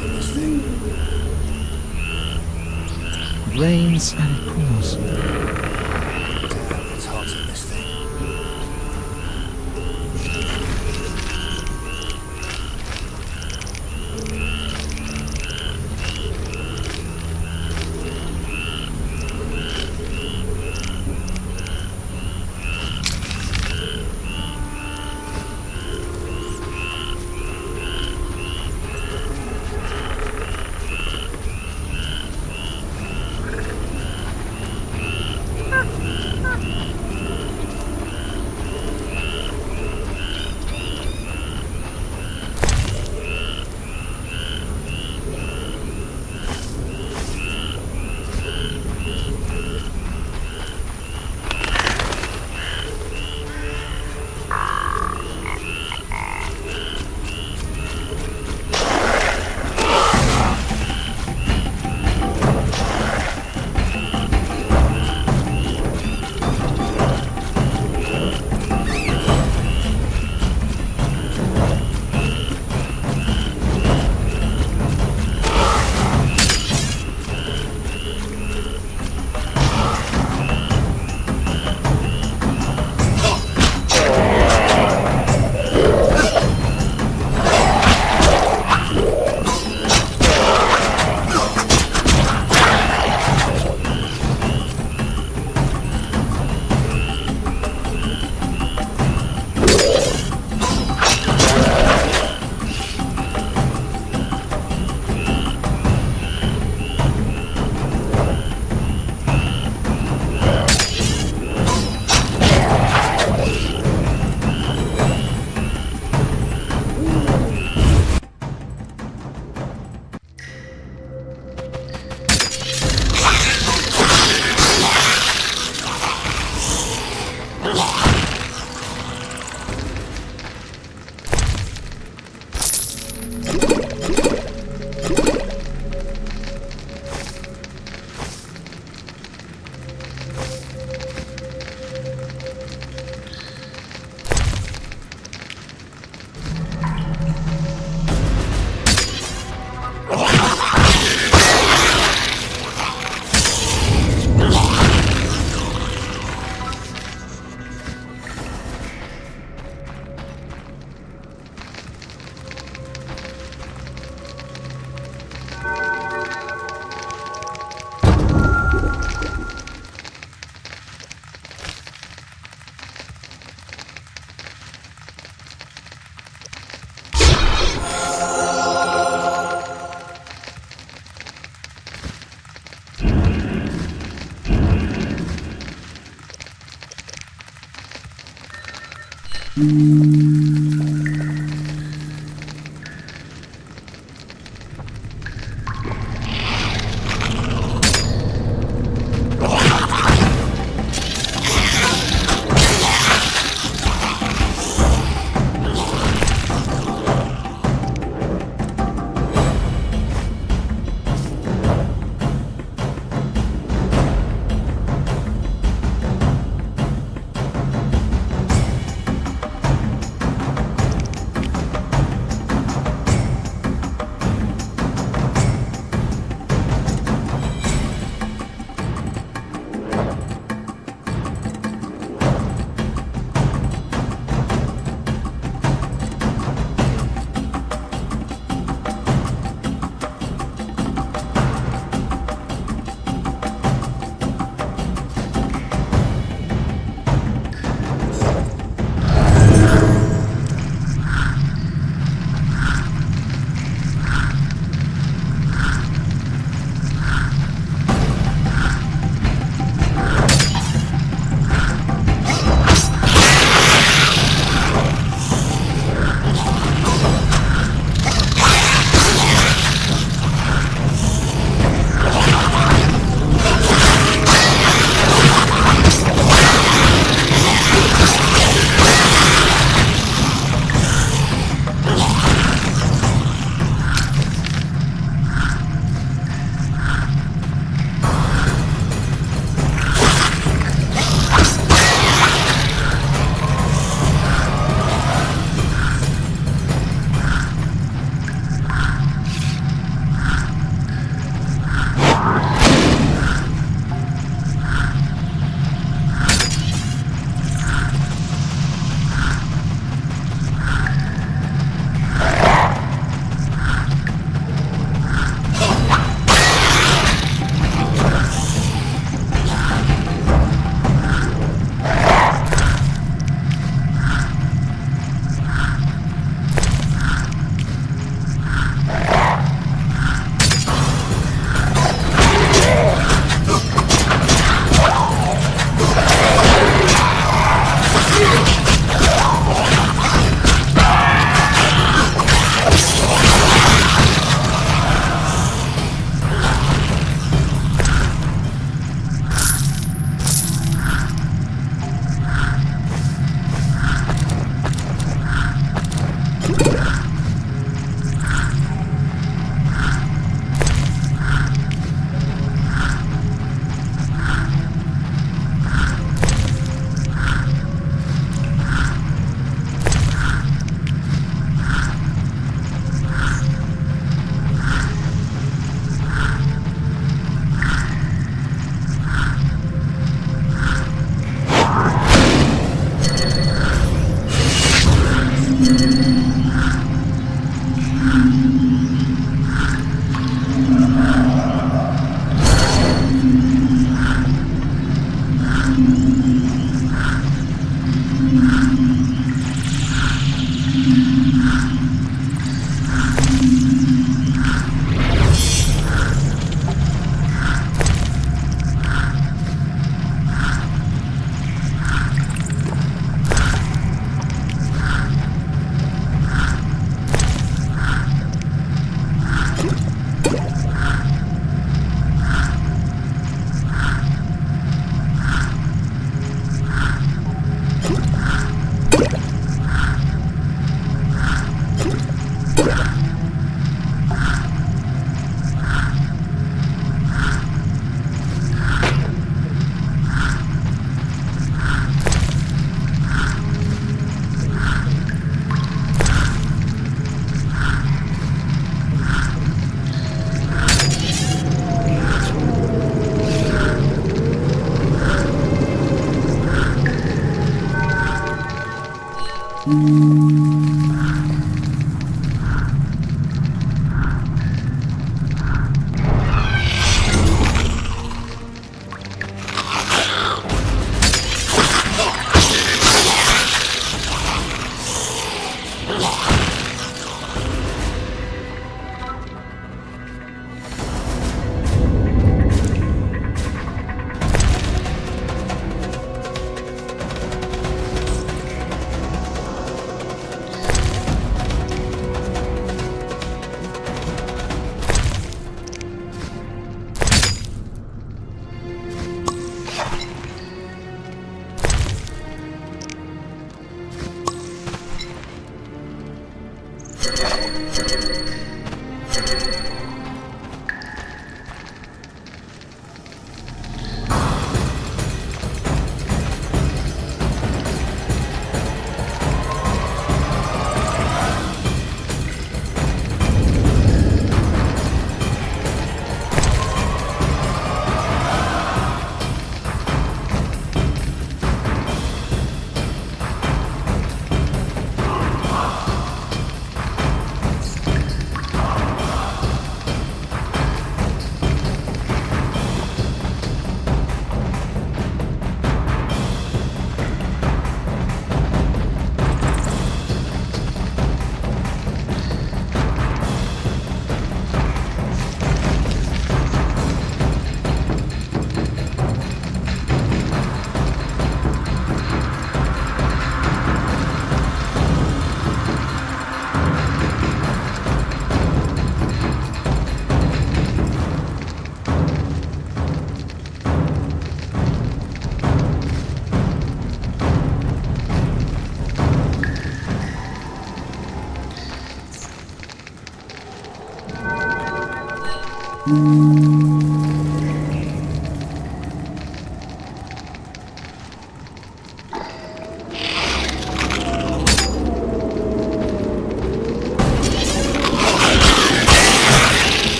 heart in this thing. It rains and it pours. Damn, it's hot in this thing.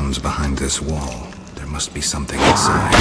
stones behind this wall. There must be something inside.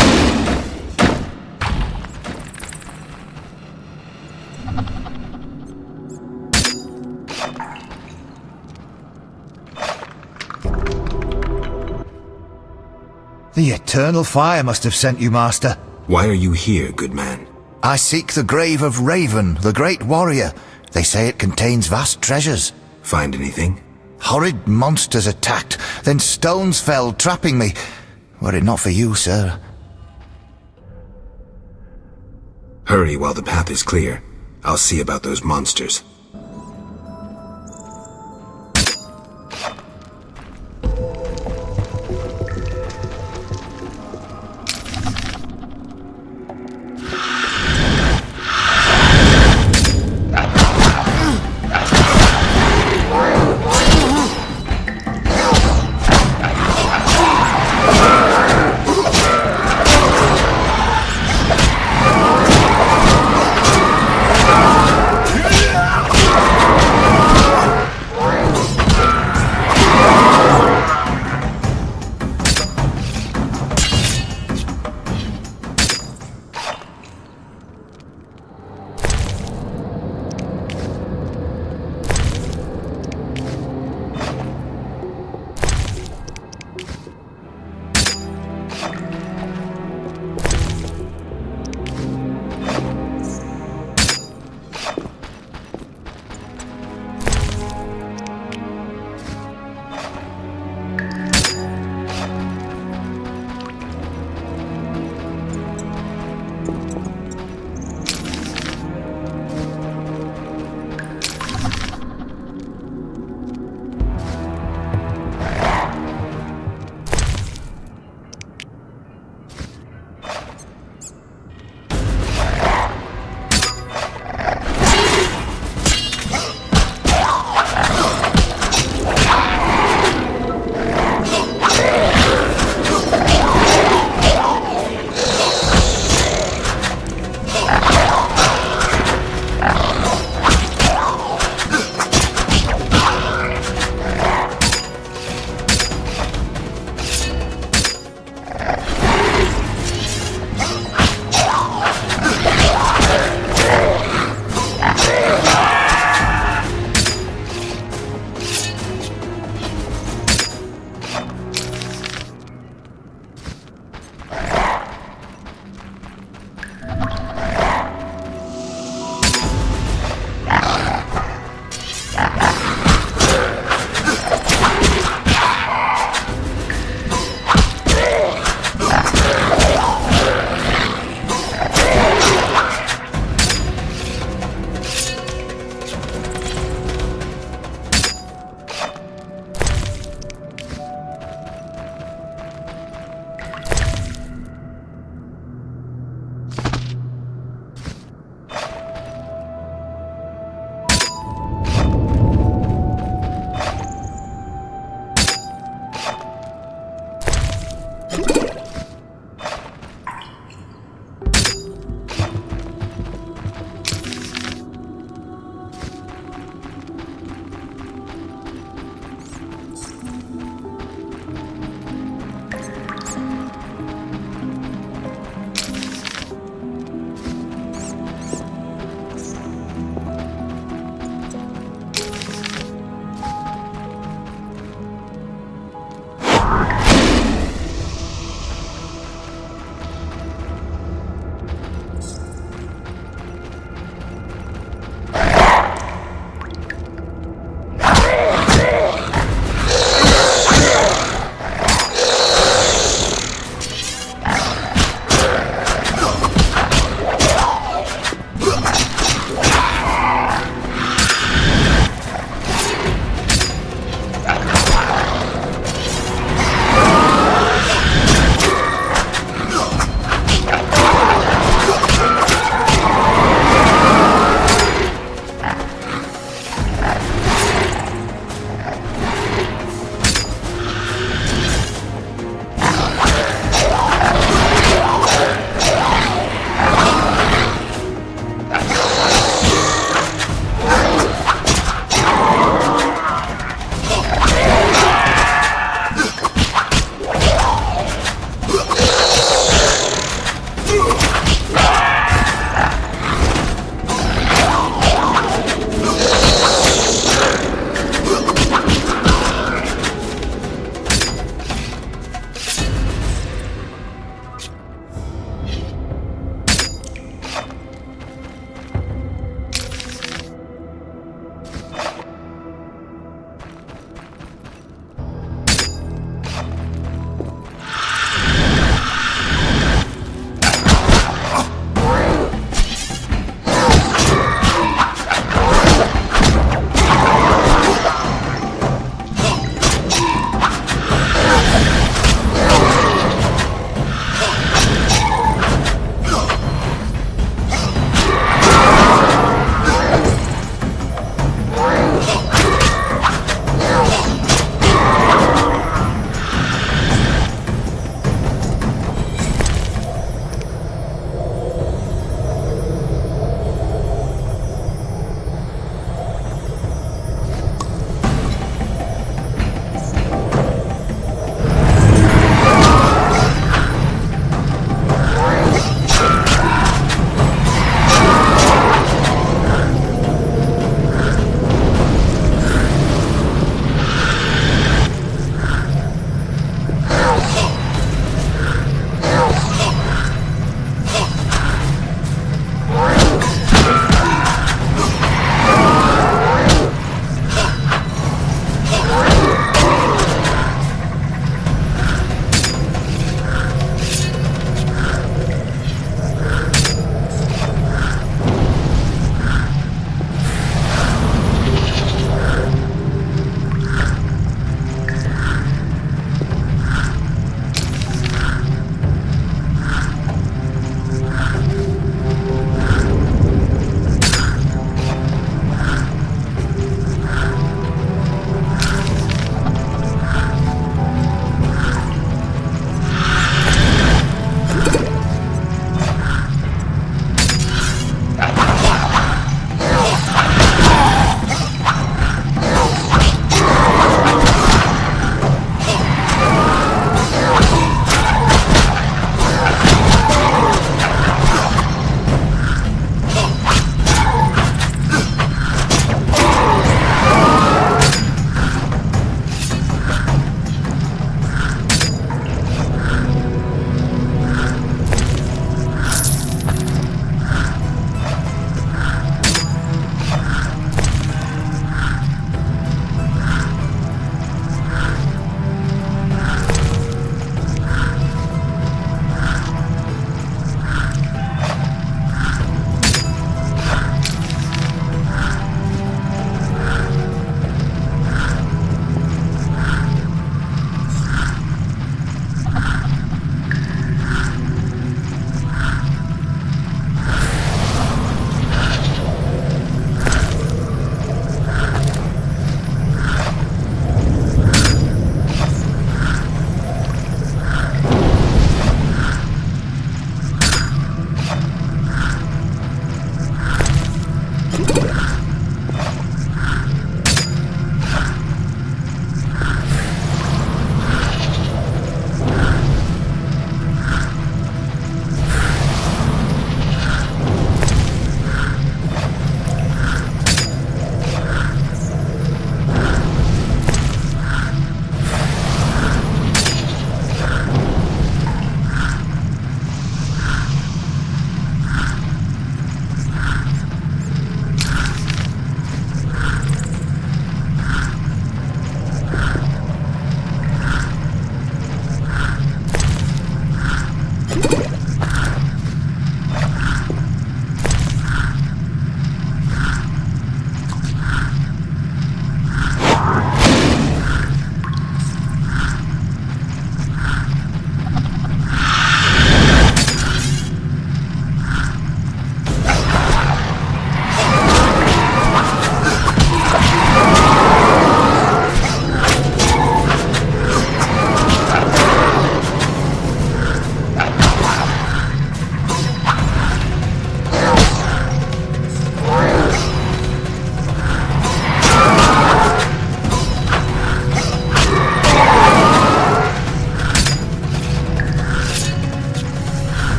The eternal fire must have sent you, Master. Why are you here, good man? I seek the grave of Raven, the great warrior. They say it contains vast treasures. Find anything? Horrid monsters attacked, then stones fell, trapping me. Were it not for you, sir. Hurry while the path is clear. I'll see about those monsters.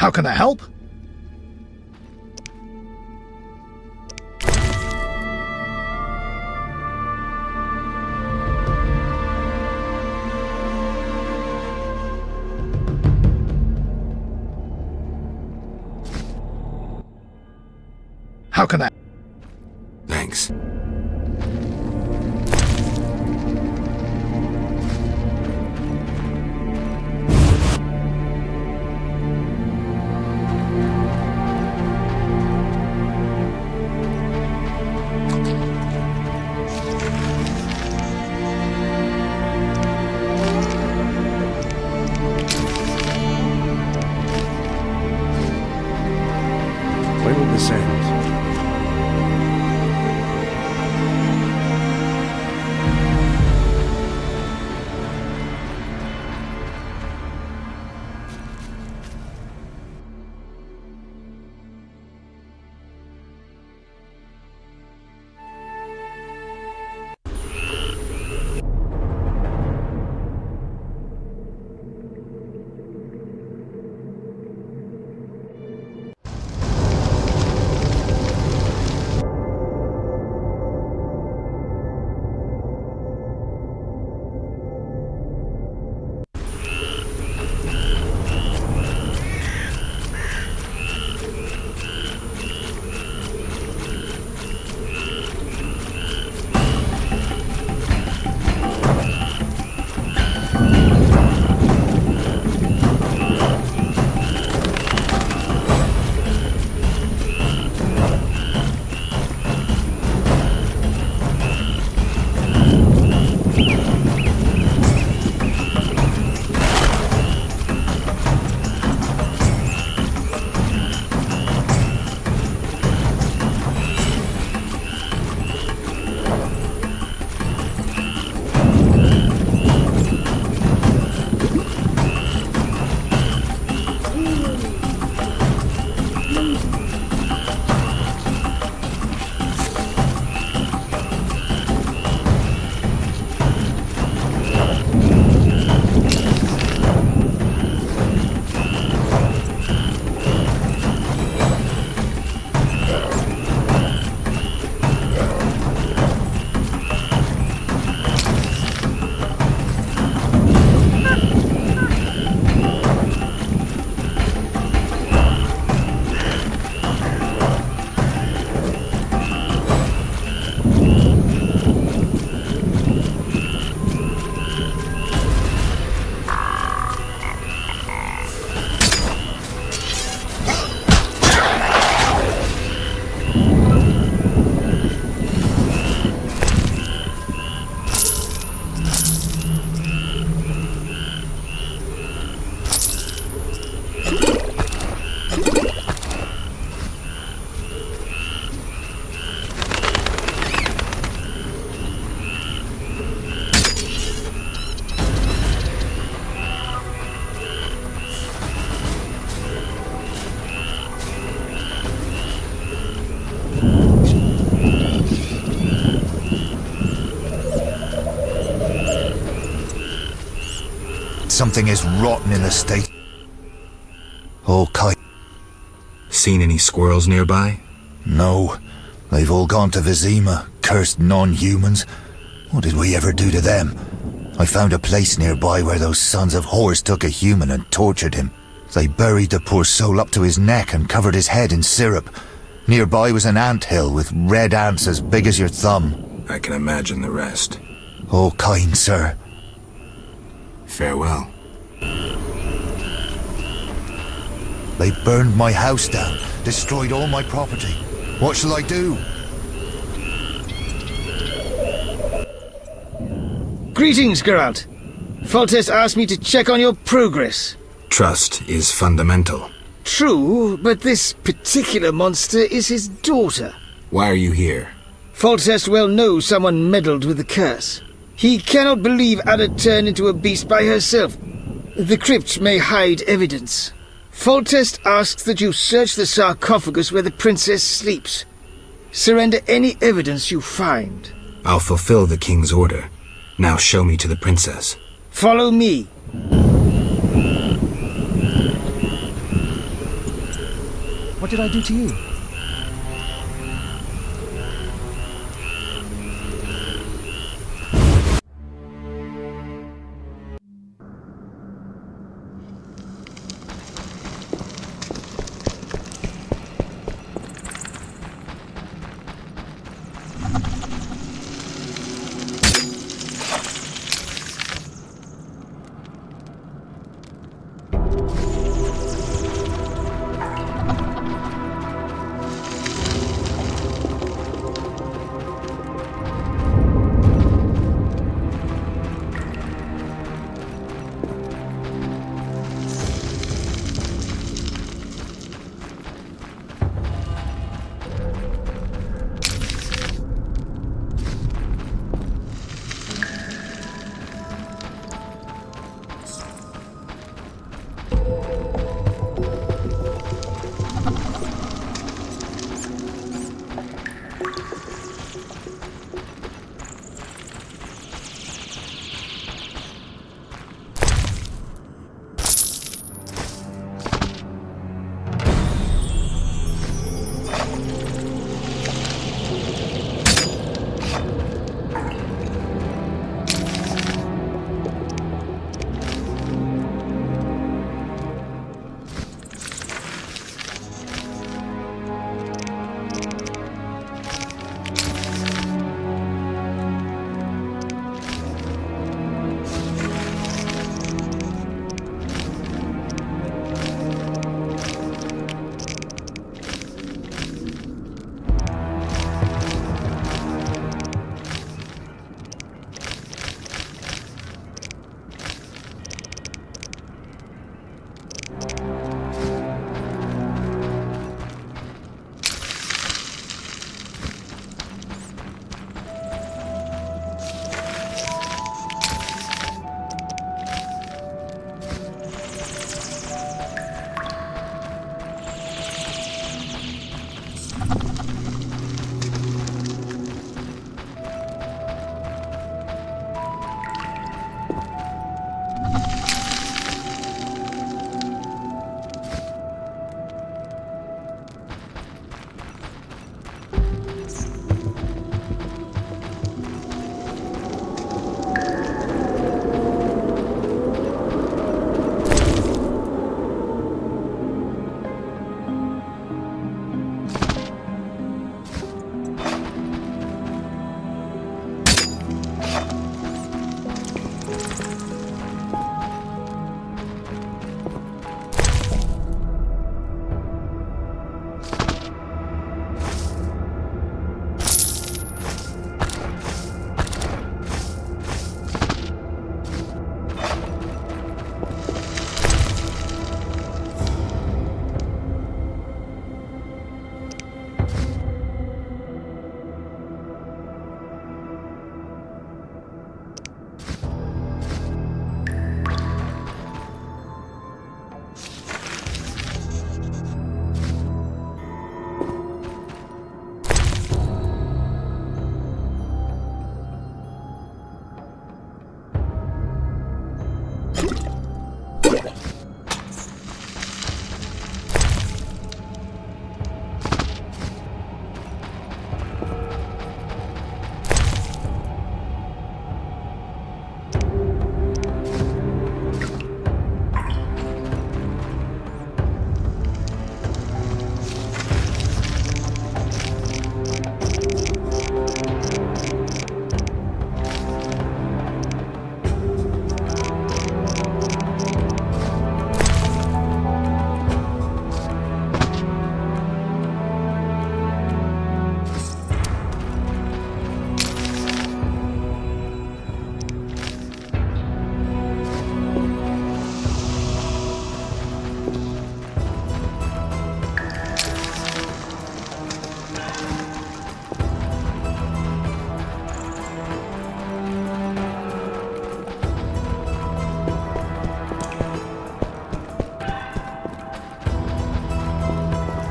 How can I help? How can I? Thanks. When will this end? something is rotten in the state. All kind. Seen any squirrels nearby? No. They've all gone to Vizima, cursed non-humans. What did we ever do to them? I found a place nearby where those sons of whores took a human and tortured him. They buried the poor soul up to his neck and covered his head in syrup. Nearby was an ant hill with red ants as big as your thumb. I can imagine the rest. Oh, kind sir. Farewell. They burned my house down, destroyed all my property. What shall I do? Greetings, Geralt. Foltest asked me to check on your progress. Trust is fundamental. True, but this particular monster is his daughter. Why are you here? Foltest well knows someone meddled with the curse. He cannot believe Ada turned into a beast by herself. The crypt may hide evidence. Foltest asks that you search the sarcophagus where the princess sleeps. Surrender any evidence you find. I'll fulfill the king's order. Now show me to the princess. Follow me. What did I do to you?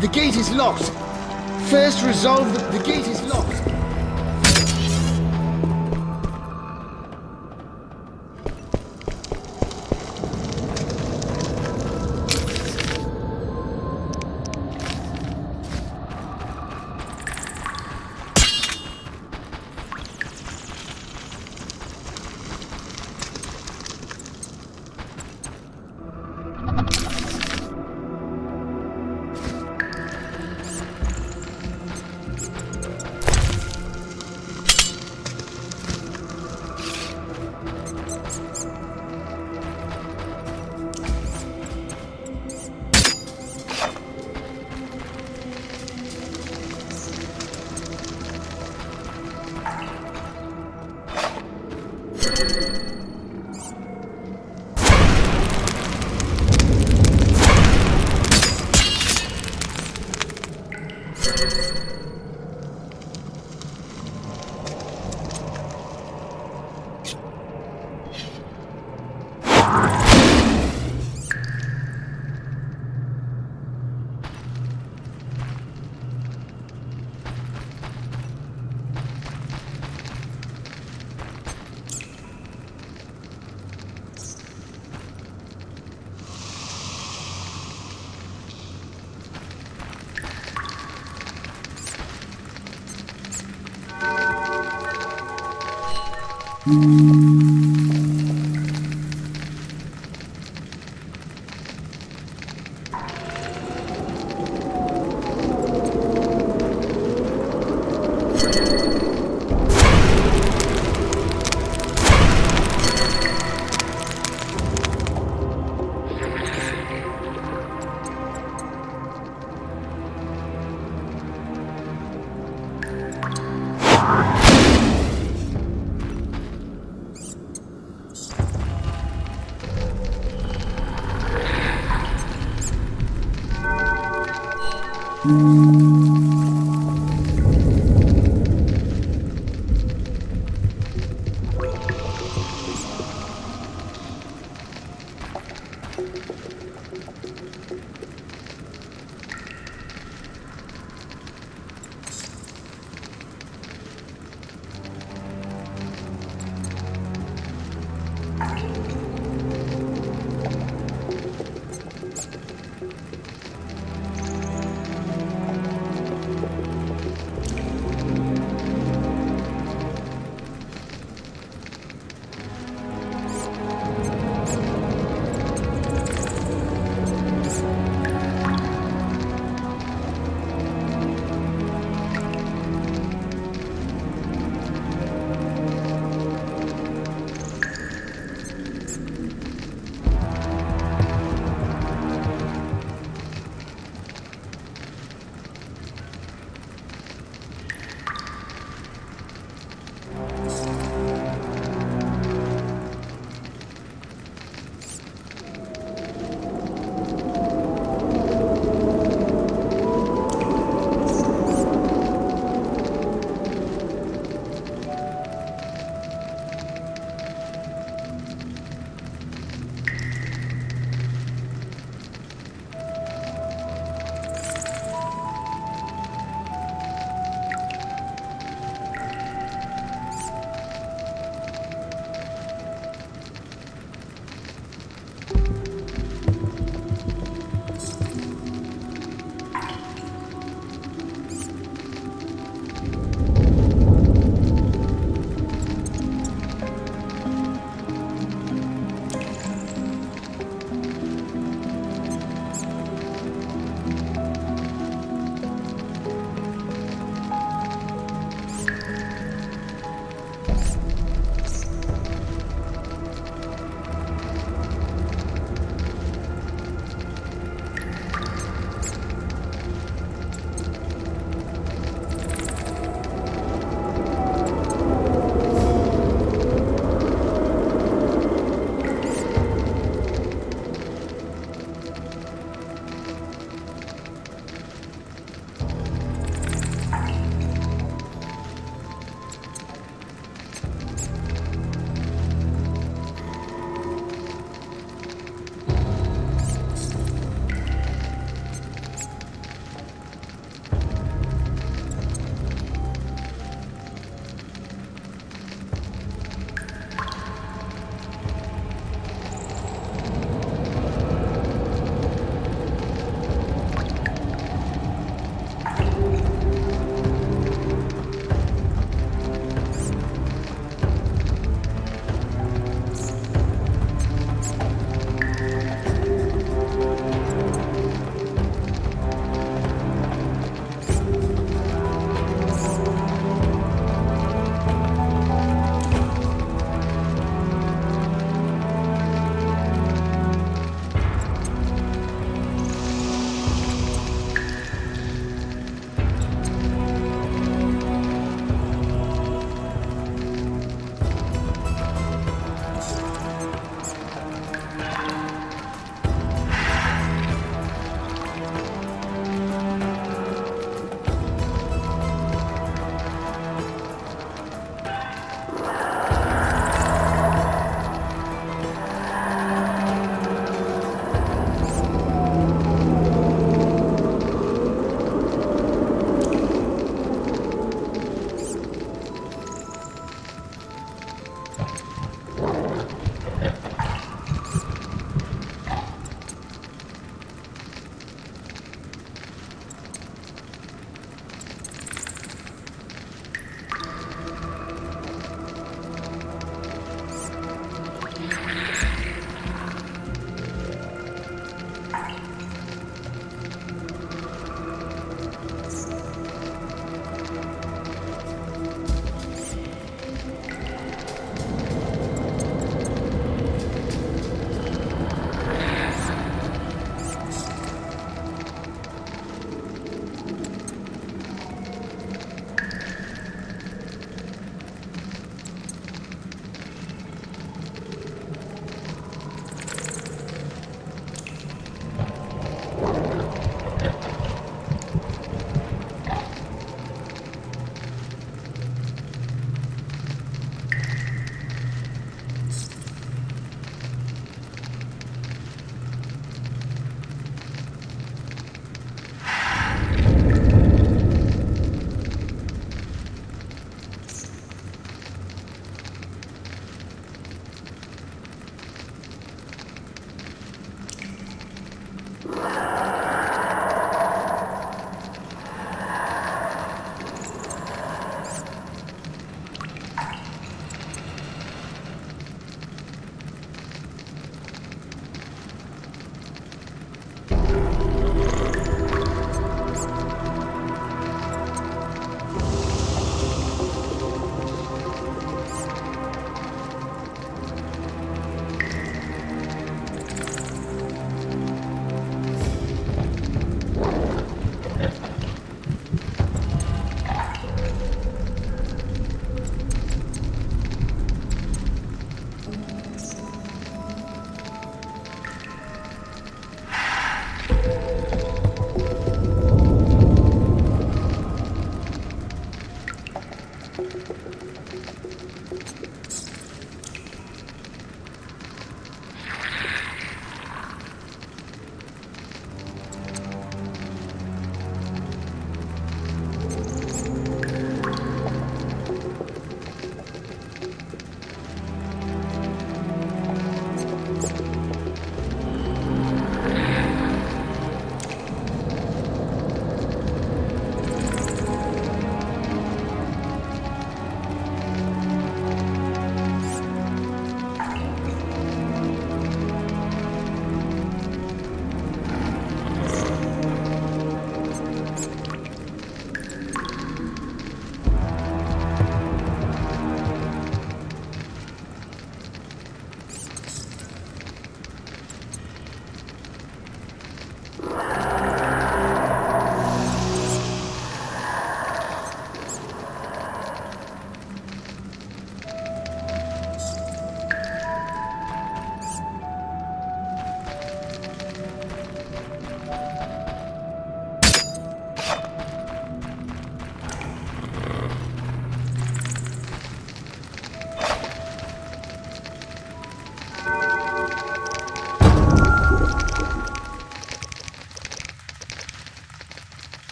The gate is locked. First resolve the gate is locked.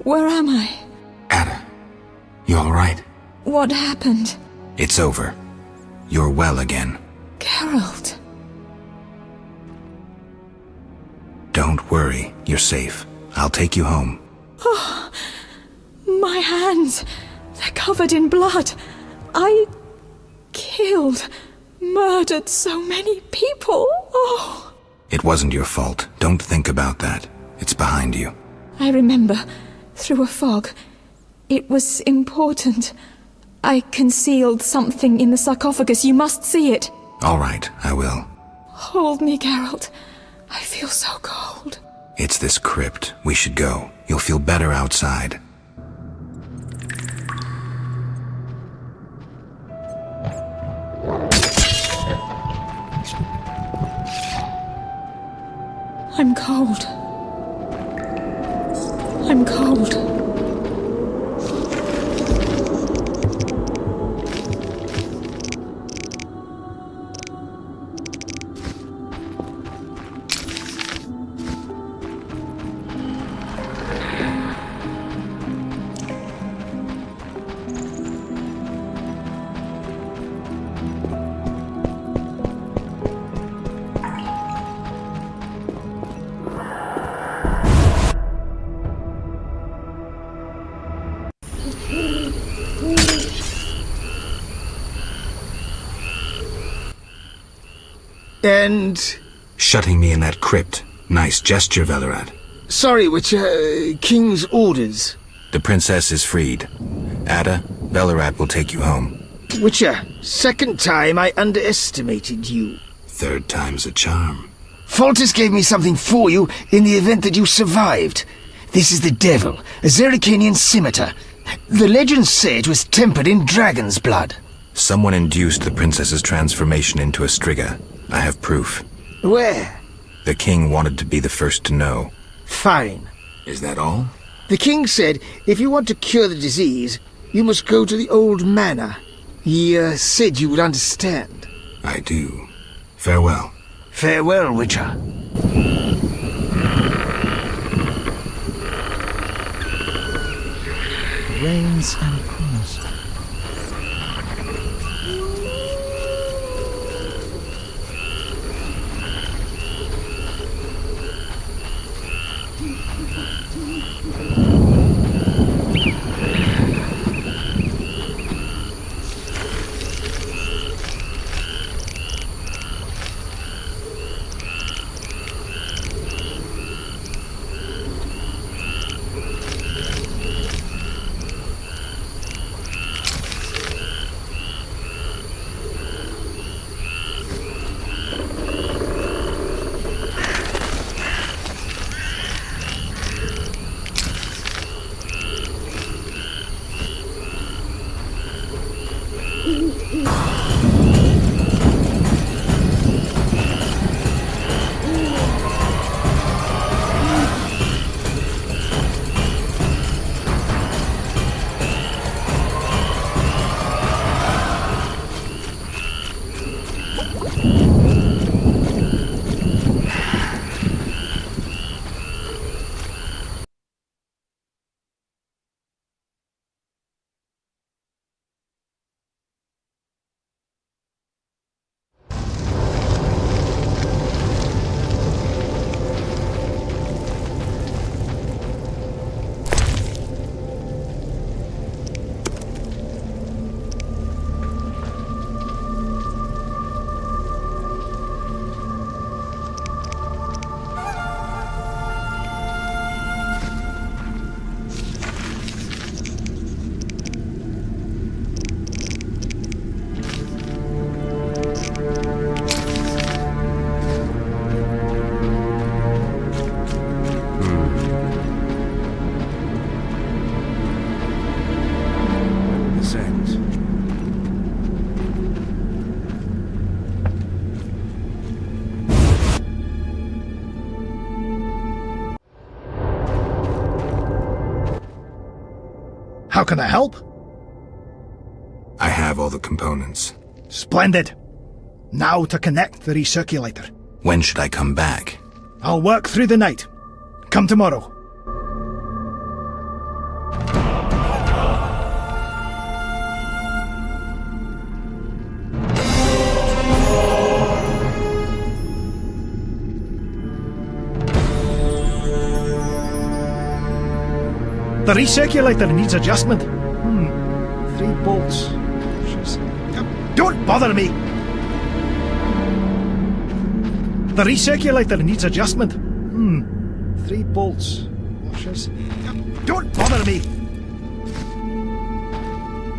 Where am I? Ada, you alright? What happened? It's over. You're well again. Geralt. Don't worry, you're safe. I'll take you home. Oh, my hands. They're covered in blood. I killed, murdered so many people. Oh. It wasn't your fault. Don't think about that. It's behind you. I remember, through a fog. It was important. I concealed something in the sarcophagus. You must see it. All right, I will. Hold me, Geralt. I feel so cold. It's this crypt. We should go. You'll feel better outside. I'm cold. I'm cold. And... Shutting me in that crypt. Nice gesture, Velerat. Sorry, Witcher. King's orders. The princess is freed. Ada, Velerat will take you home. Witcher, second time I underestimated you. Third time's a charm. Foltest gave me something for you in the event that you survived. This is the devil, a Zerrikanian scimitar. The legends say it was tempered in dragon's blood. Someone induced the princess's transformation into a striga. I have proof. Where? The king wanted to be the first to know. Fine. Is that all? The king said if you want to cure the disease, you must go to the old manor. He said you would understand. I do. Farewell. Farewell, Witcher. Rains and promise. How can I help? I have all the components. Splendid. Now to connect the recirculator. When should I come back? I'll work through the night. Come tomorrow. The recirculator needs adjustment. 3 bolts. Don't bother me! The recirculator needs adjustment. 3 bolts. Washers. Don't bother me!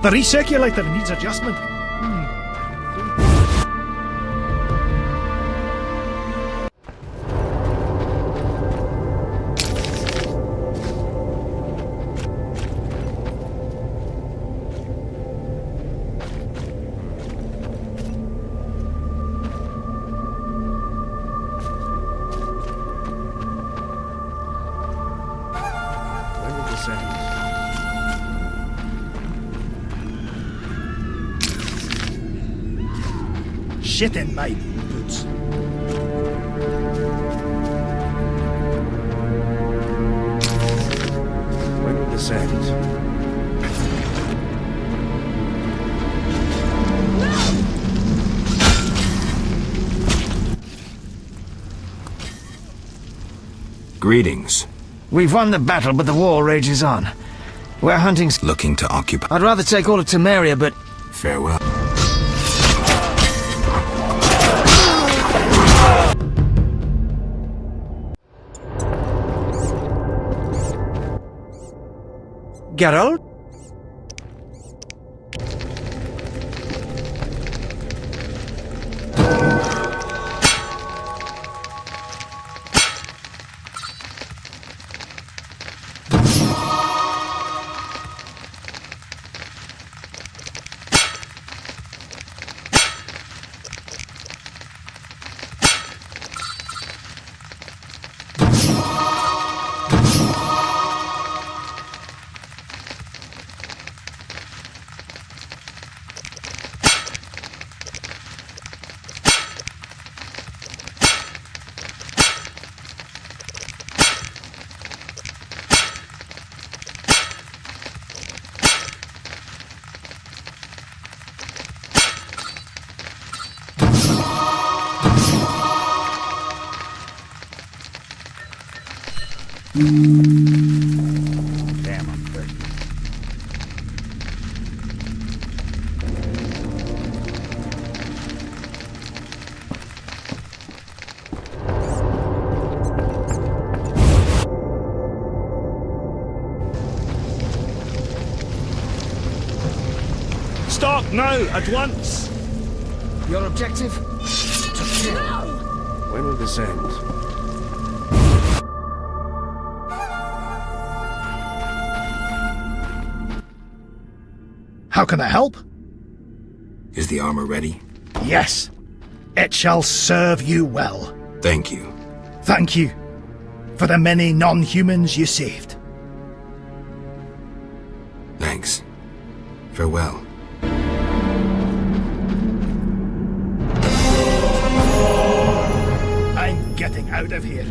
The recirculator needs adjustment. Shit in my boots. When will this end? Greetings. We've won the battle, but the war rages on. We're hunting... Looking to occupy. I'd rather take all of Temeria, but... Farewell. Geralt? Damn, I'm thirsty. Stop now, at once! Your objective? To kill. When will this end? How can I help? Is the armor ready? Yes. It shall serve you well. Thank you. Thank you for the many non-humans you saved. Thanks. Farewell. I'm getting out of here.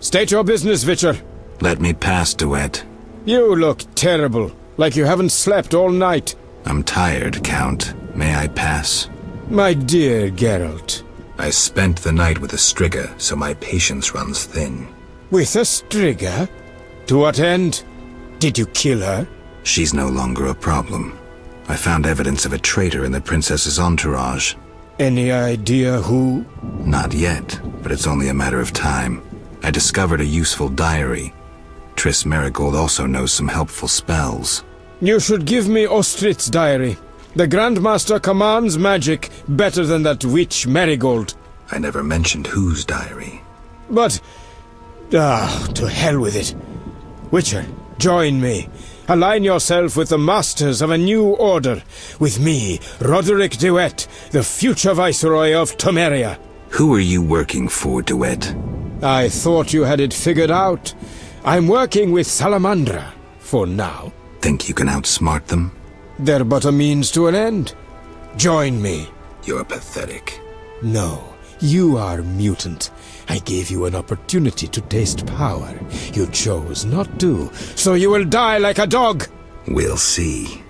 State your business, Witcher. Let me pass, Duet. You look terrible, like you haven't slept all night. I'm tired, Count. May I pass? My dear Geralt. I spent the night with a Striga, so my patience runs thin. With a Striga? To what end? Did you kill her? She's no longer a problem. I found evidence of a traitor in the princess's entourage. Any idea who? Not yet, but it's only a matter of time. I discovered a useful diary. Triss Merigold also knows some helpful spells. You should give me Ostrit's diary. The Grandmaster commands magic better than that witch Merigold. I never mentioned whose diary. But... to hell with it. Witcher, join me. Align yourself with the masters of a new order. With me, Roderick Duet, the future Viceroy of Temeria. Who are you working for, Duet? I thought you had it figured out. I'm working with Salamandra, for now. Think you can outsmart them? They're but a means to an end. Join me. You're pathetic. No, you are mutant. I gave you an opportunity to taste power. You chose not to, so you will die like a dog. We'll see.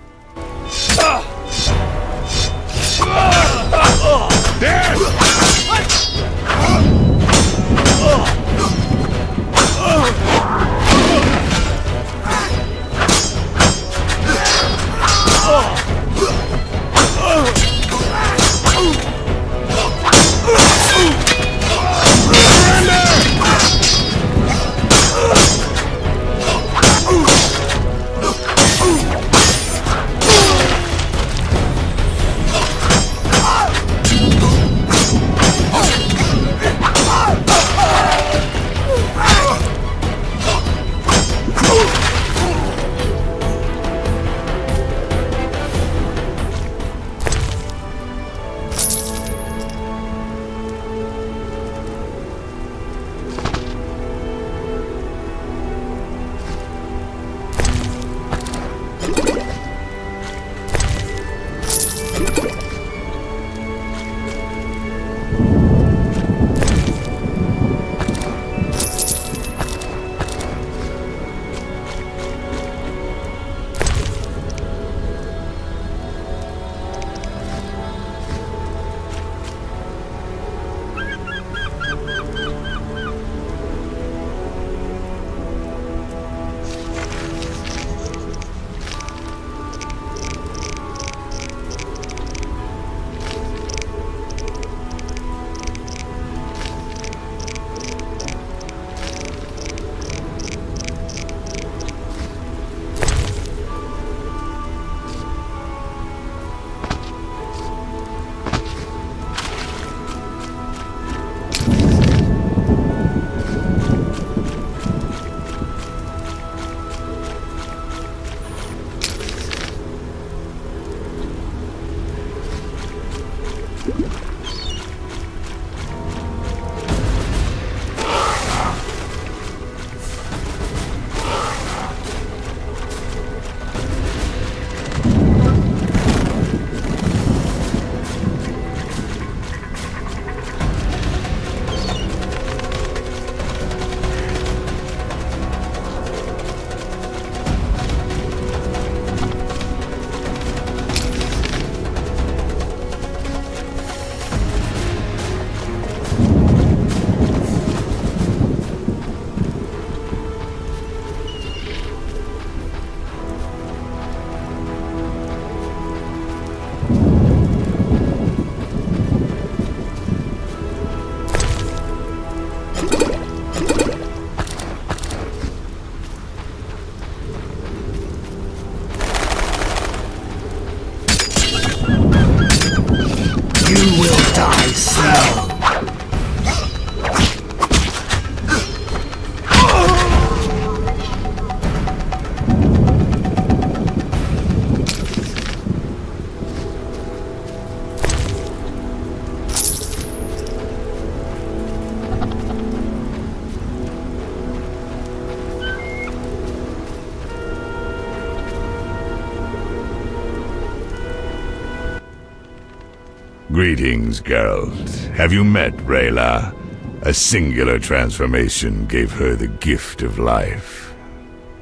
Greetings, Geralt. Have you met Rayla? A singular transformation gave her the gift of life.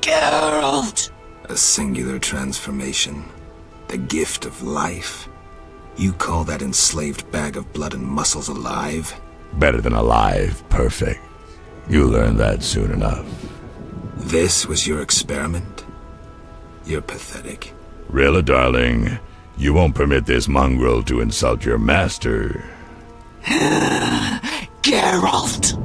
Geralt! A singular transformation. The gift of life. You call that enslaved bag of blood and muscles alive? Better than alive, perfect. You'll learn that soon enough. This was your experiment? You're pathetic. Rilla, darling, you won't permit this mongrel to insult your master. Geralt!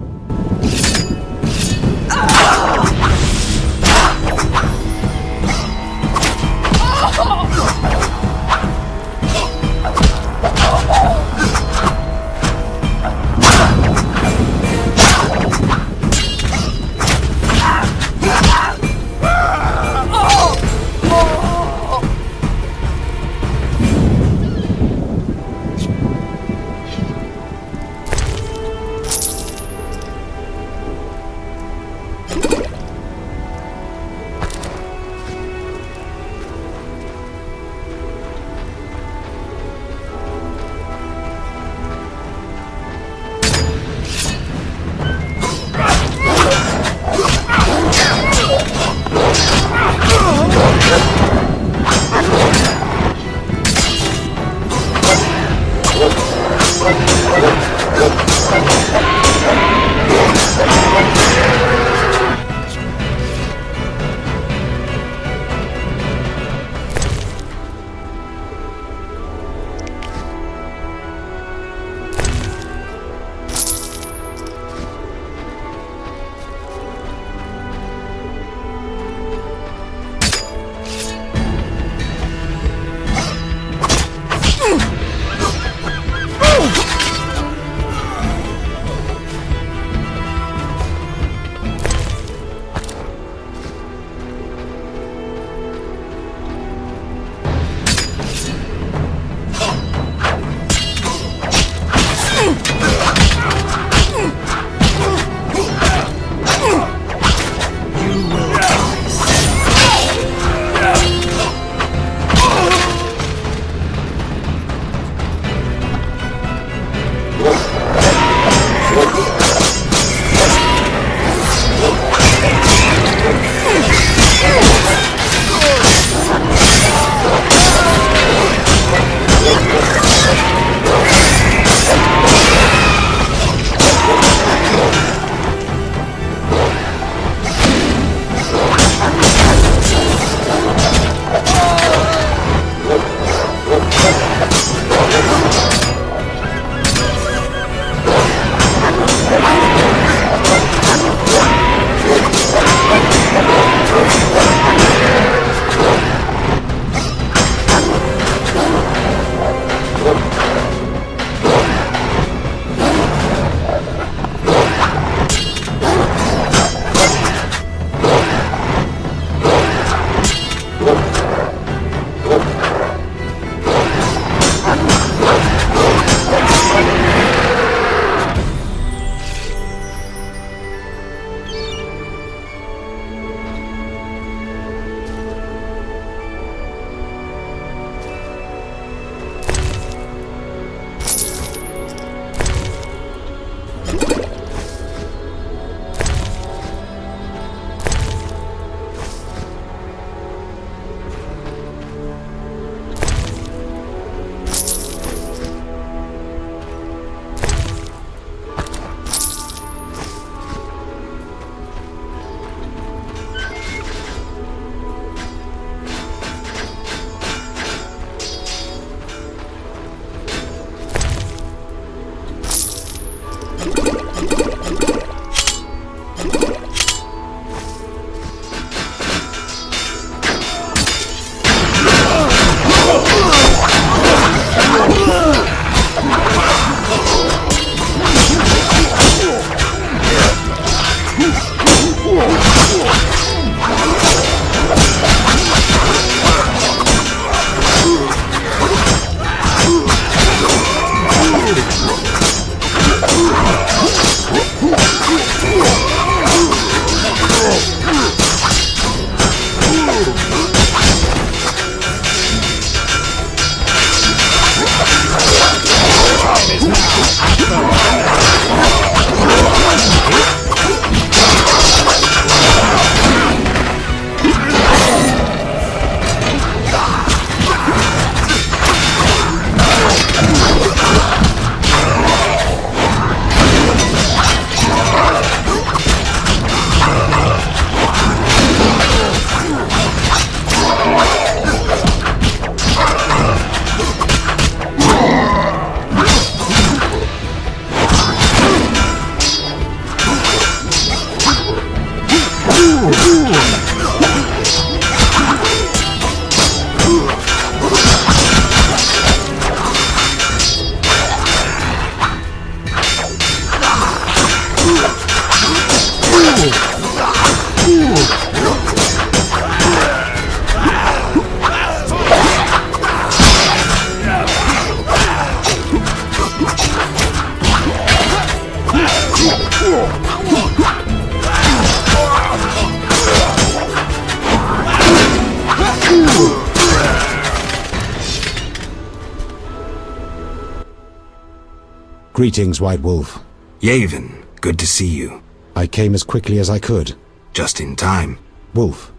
Greetings, White Wolf. Yavin, good to see you. I came as quickly as I could. Just in time. Wolf.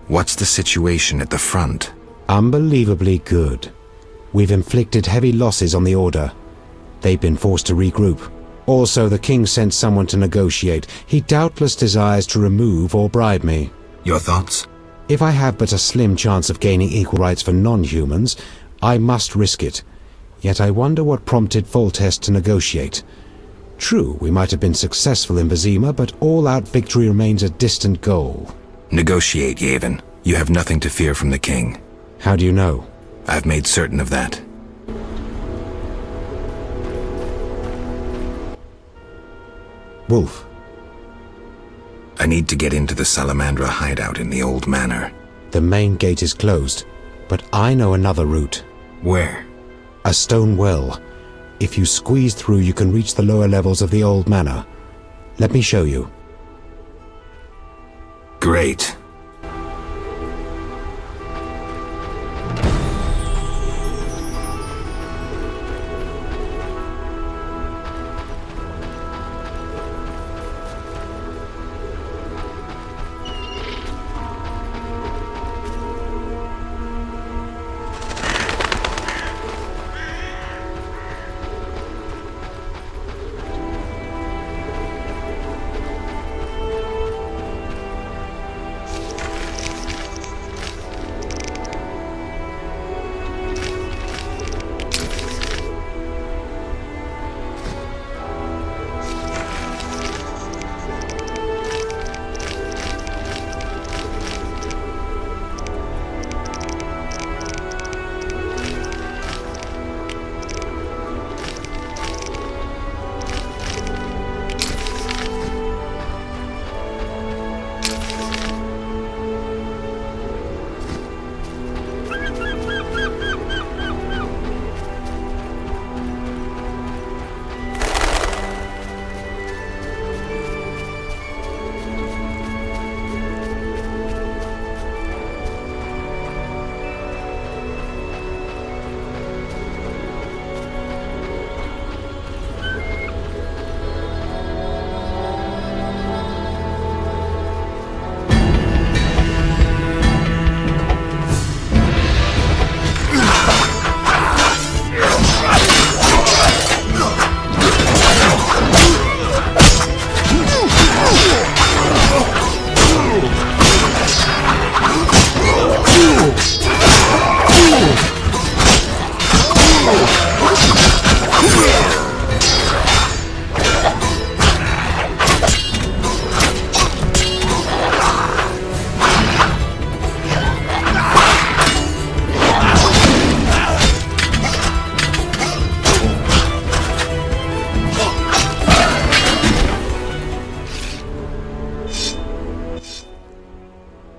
What's the situation at the front? Unbelievably good. We've inflicted heavy losses on the Order. They've been forced to regroup. Also, the King sent someone to negotiate. He doubtless desires to remove or bribe me. Your thoughts? If I have but a slim chance of gaining equal rights for non-humans, I must risk it. Yet I wonder what prompted Foltest to negotiate. True, we might have been successful in Vizima, but all-out victory remains a distant goal. Negotiate, Yavin. You have nothing to fear from the King. How do you know? I've made certain of that. Wolf. I need to get into the Salamandra hideout in the old manor. The main gate is closed, but I know another route. Where? A stone well. If you squeeze through, you can reach the lower levels of the old manor. Let me show you. Great.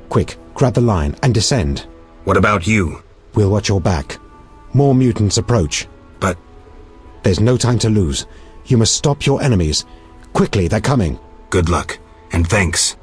Quick, grab the line and descend. What about you? We'll watch your back. More mutants approach. But There's no time to lose. You must stop your enemies. Quickly, they're coming. good luck, and thanks.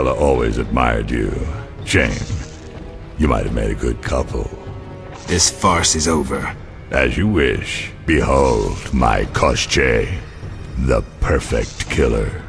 Stella always admired you. Shame. You might have made a good couple. This farce is over. As you wish. Behold my Koschei, the perfect killer.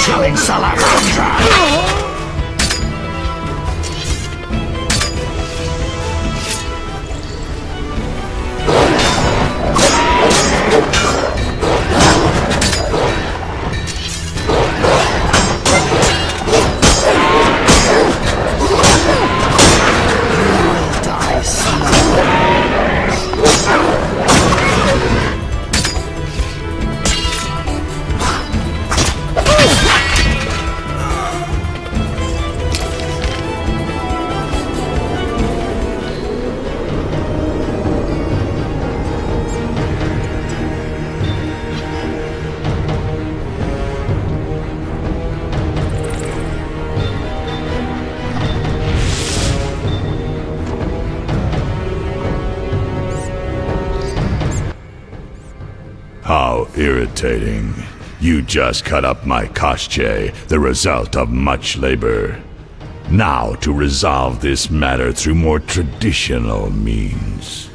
chilling salamander! How irritating. You just cut up my Koshche, the result of much labor. Now to resolve this matter through more traditional means.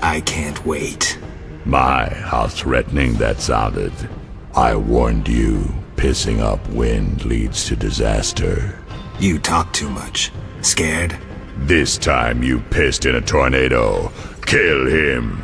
I can't wait. My, how threatening that sounded. I warned you, pissing up wind leads to disaster. You talk too much. Scared? This time you pissed in a tornado. Kill him.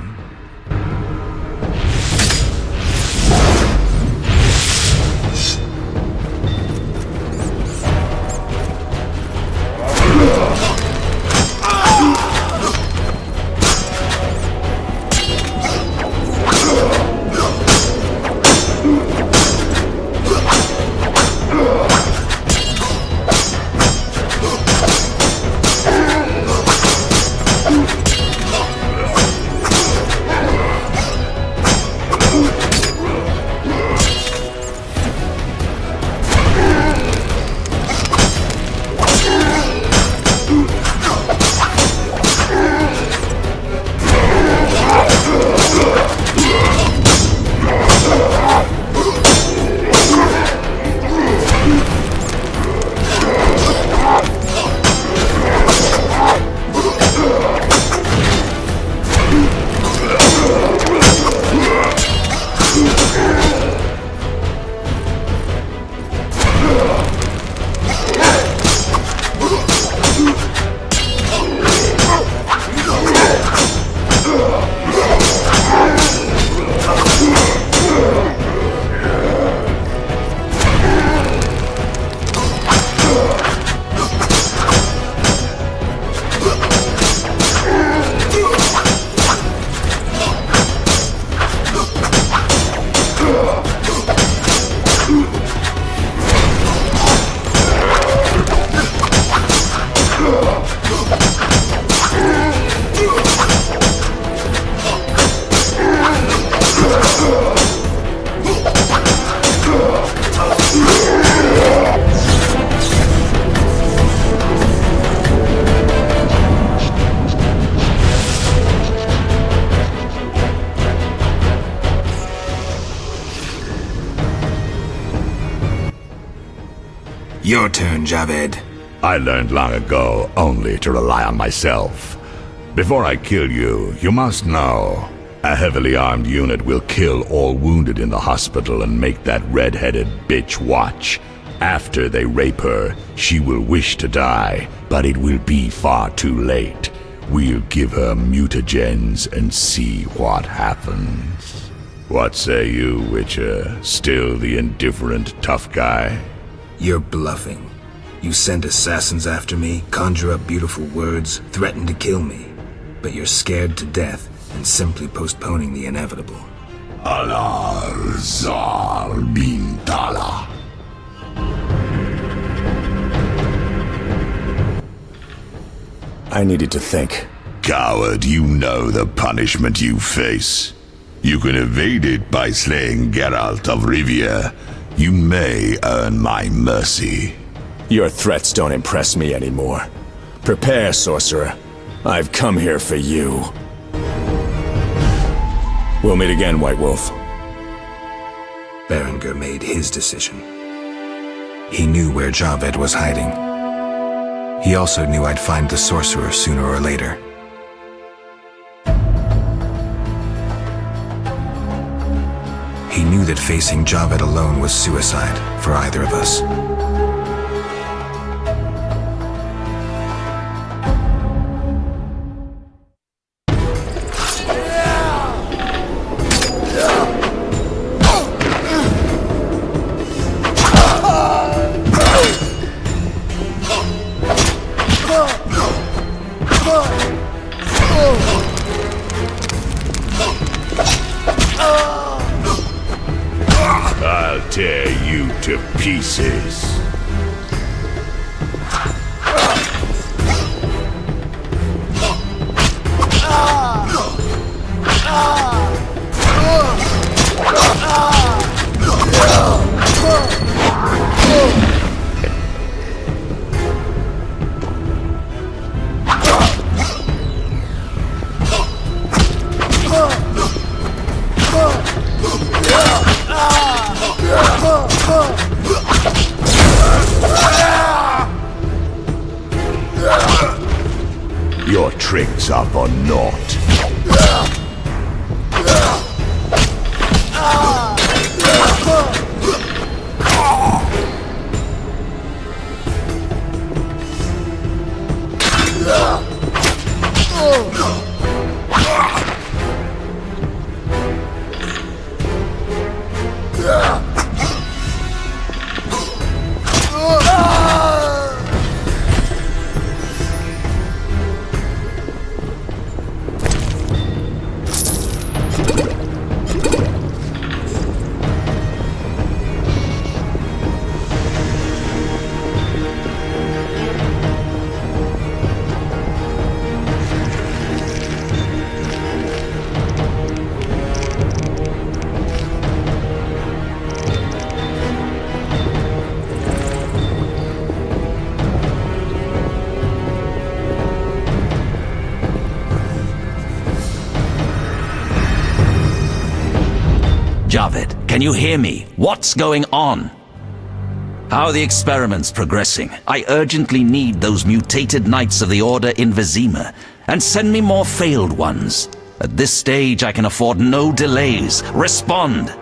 Your turn, Javed. I learned long ago only to rely on myself. Before I kill you, you must know, a heavily armed unit will kill all wounded in the hospital and make that red-headed bitch watch. After they rape her, she will wish to die, but it will be far too late. We'll give her mutagens and see what happens. What say you, Witcher? Still the indifferent tough guy? You're bluffing. You send assassins after me, conjure up beautiful words, threaten to kill me. But you're scared to death and simply postponing the inevitable. Alar Zar Bintala. I needed to think. Coward, you know the punishment you face. You can evade it by slaying Geralt of Rivia. You may earn my mercy. Your threats don't impress me anymore. Prepare, sorcerer. I've come here for you. We'll meet again, White Wolf. Berengar made his decision. He knew where Javed was hiding. He also knew I'd find the sorcerer sooner or later. He knew that facing Javed alone was suicide for either of us. I'll tear you to pieces. Your tricks are for naught. Javed, can you hear me? What's going on? How are the experiments progressing? I urgently need those mutated Knights of the Order in Vizima, and send me more failed ones. At this stage, I can afford no delays. Respond!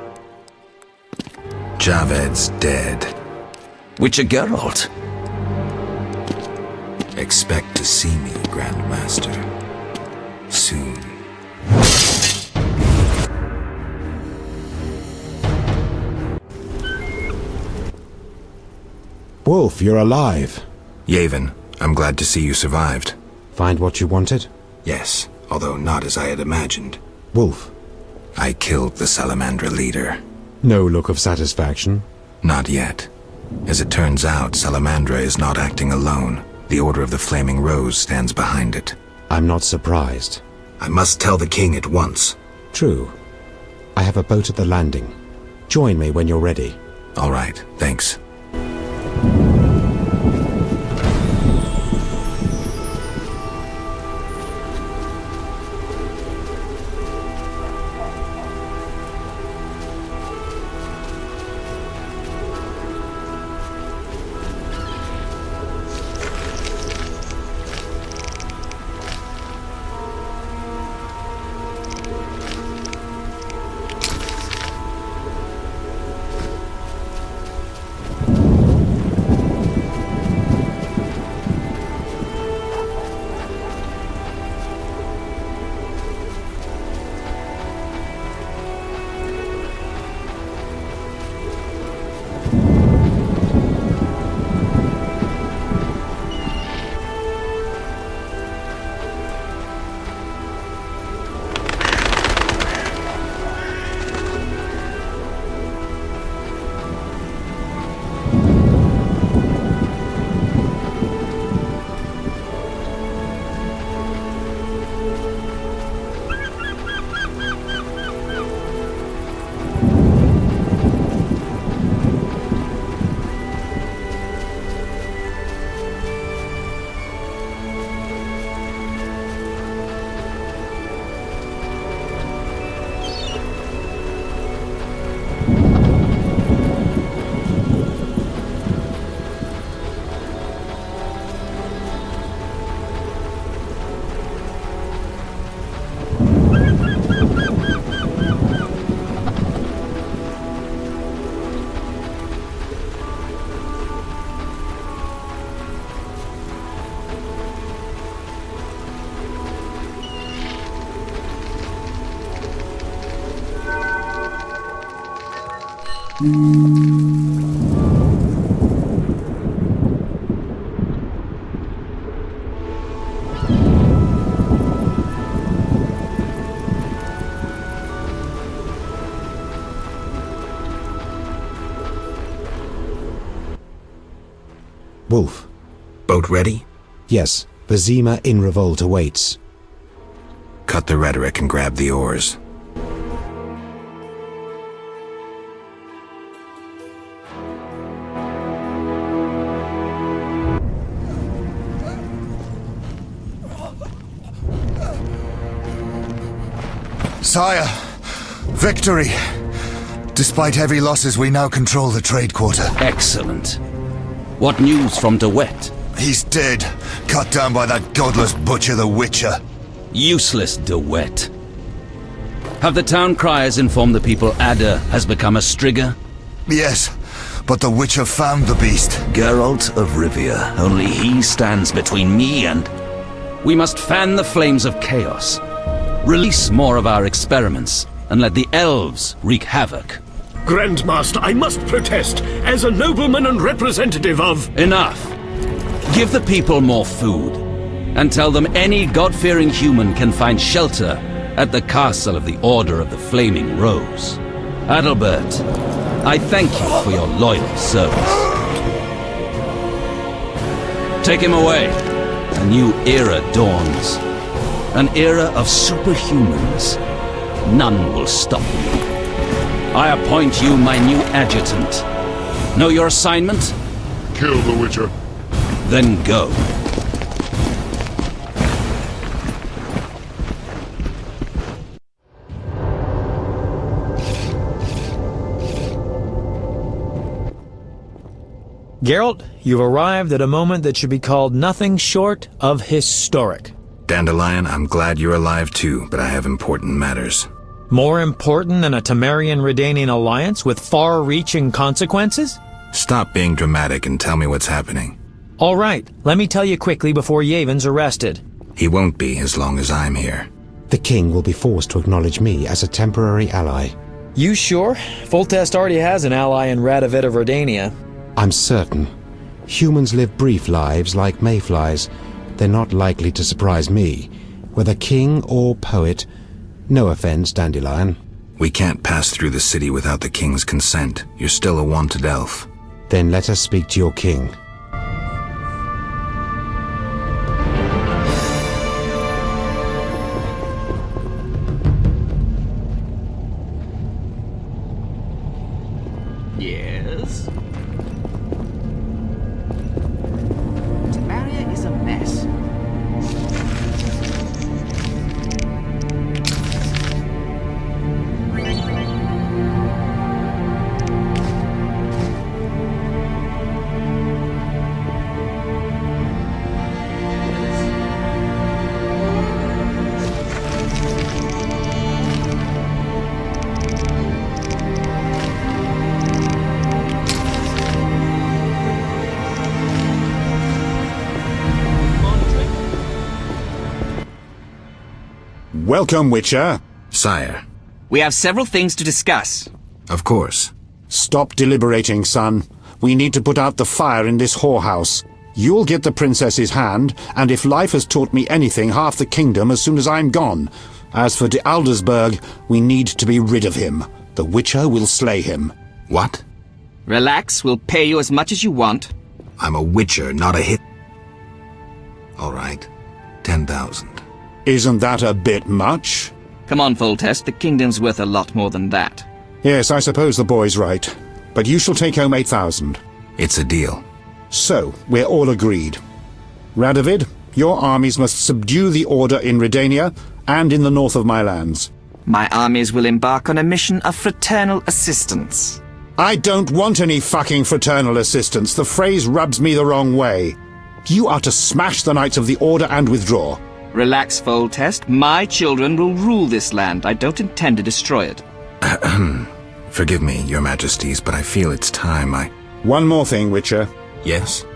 Javed's dead. Witcher Geralt. Expect to see me, Grandmaster. Soon. Wolf, you're alive. Yavin, I'm glad to see you survived. Find what you wanted? Yes, although not as I had imagined. Wolf. I killed the Salamandra leader. No look of satisfaction? Not yet. As it turns out, Salamandra is not acting alone. The Order of the Flaming Rose stands behind it. I'm not surprised. I must tell the king at once. True. I have a boat at the landing. Join me when you're ready. All right, thanks. Wolf. Boat ready? Yes, Vizima in revolt awaits. Cut the rhetoric and grab the oars. Sire, victory! Despite heavy losses, we now control the trade quarter. Excellent. What news from DeWitt? He's dead, cut down by that godless butcher, the Witcher. Useless DeWitt. Have the town criers informed the people Ada has become a Strigger? Yes, but the Witcher found the beast. Geralt of Rivia. Only he stands between me and... We must fan the flames of chaos. Release more of our experiments, and let the elves wreak havoc. Grandmaster, I must protest, as a nobleman and representative of... Enough. Give the people more food, and tell them any God-fearing human can find shelter at the castle of the Order of the Flaming Rose. Adalbert, I thank you for your loyal service. Take him away. A new era dawns. An era of superhumans. None will stop me. I appoint you my new adjutant. Know your assignment? Kill the Witcher. Then go. Geralt, you've arrived at a moment that should be called nothing short of historic. Dandelion, I'm glad you're alive too, but I have important matters. More important than a Temerian-Redanian alliance with far-reaching consequences? Stop being dramatic and tell me what's happening. All right, let me tell you quickly before Yevon's arrested. He won't be as long as I'm here. The king will be forced to acknowledge me as a temporary ally. You sure? Foltest already has an ally in Radovid of Redania. I'm certain. Humans live brief lives like mayflies. They're not likely to surprise me. Whether king or poet, no offense, Dandelion. We can't pass through the city without the king's consent. You're still a wanted elf. Then let us speak to your king. Yes? Temeria is a mess. Welcome, Witcher. Sire. We have several things to discuss. Of course. Stop deliberating, son. We need to put out the fire in this whorehouse. You'll get the princess's hand, and if life has taught me anything, half the kingdom as soon as I'm gone. As for de Aldersberg, we need to be rid of him. The Witcher will slay him. What? Relax, we'll pay you as much as you want. I'm a Witcher, not a hit. All right. 10,000. Isn't that a bit much? Come on, Foltest, the kingdom's worth a lot more than that. Yes, I suppose the boy's right. But you shall take home 8,000. It's a deal. So, we're all agreed. Radovid, your armies must subdue the Order in Redania and in the north of my lands. My armies will embark on a mission of fraternal assistance. I don't want any fucking fraternal assistance. The phrase rubs me the wrong way. You are to smash the Knights of the Order and withdraw. Relax, Foltest. My children will rule this land. I don't intend to destroy it. Forgive me, your majesties, but I feel it's time I... One more thing, Witcher. Yes?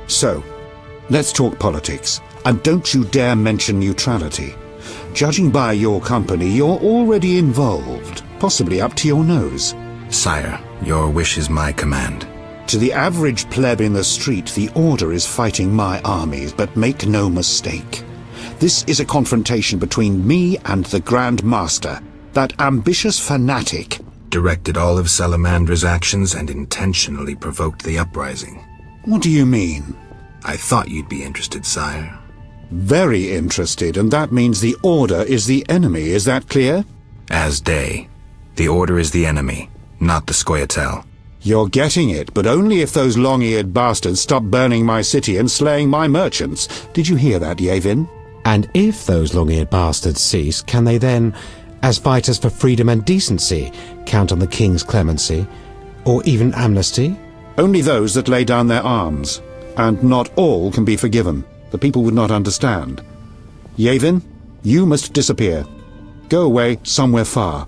So, let's talk politics. And don't you dare mention neutrality. Judging by your company, you're already involved. Possibly up to your nose. Sire, Your wish is my command. To the average pleb in the street, the Order is fighting my armies, but make no mistake. This is a confrontation between me and the Grand Master, that ambitious fanatic. Directed all of Salamandra's actions and intentionally provoked the uprising. What do you mean? I thought you'd be interested, sire. Very interested, and that means the Order is the enemy, is that clear? As day. The Order is the enemy, not the Scoia'tael. You're getting it, but only if those long-eared bastards stop burning my city and slaying my merchants. Did you hear that, Yavin? And if those long-eared bastards cease, can they then, as fighters for freedom and decency, count on the King's clemency, or even amnesty? Only those that lay down their arms, and not all can be forgiven. The people would not understand. Yavin, you must disappear. Go away somewhere far.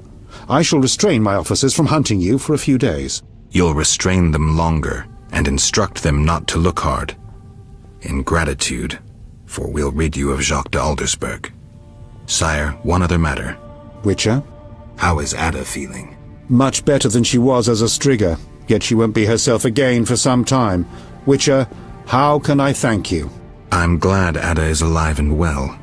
I shall restrain my officers from hunting you for a few days. You'll restrain them longer, and instruct them not to look hard. In gratitude, for we'll rid you of Jacques de Aldersberg. Sire, one other matter. Witcher? How is Ada feeling? Much better than she was as a Strigger, yet she won't be herself again for some time. Witcher, how can I thank you? I'm glad Ada is alive and well.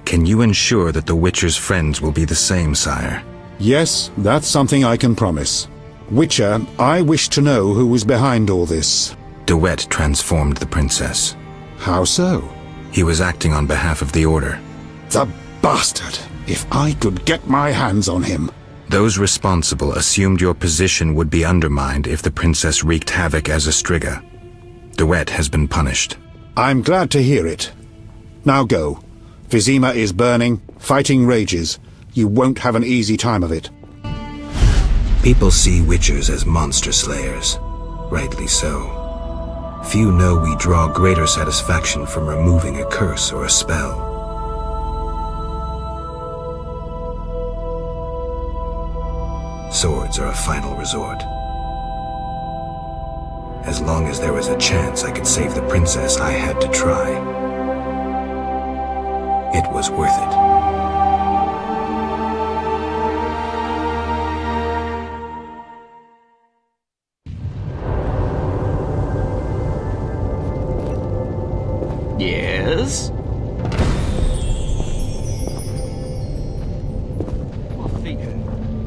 Can you ensure that the Witcher's friends will be the same, sire? Yes, that's something I can promise. Witcher, I wish to know who was behind all this. De Wet transformed the princess. How so? He was acting on behalf of the Order. The bastard! If I could get my hands on him. Those responsible assumed your position would be undermined if the princess wreaked havoc as a Striga. De Wet has been punished. I'm glad to hear it. Now go. Vizima is burning, fighting rages. You won't have an easy time of it. People see Witchers as monster slayers. Rightly so. Few know we draw greater satisfaction from removing a curse or a spell. Swords are a final resort. As long as there was a chance I could save the princess, I had to try. It was worth it. Yes?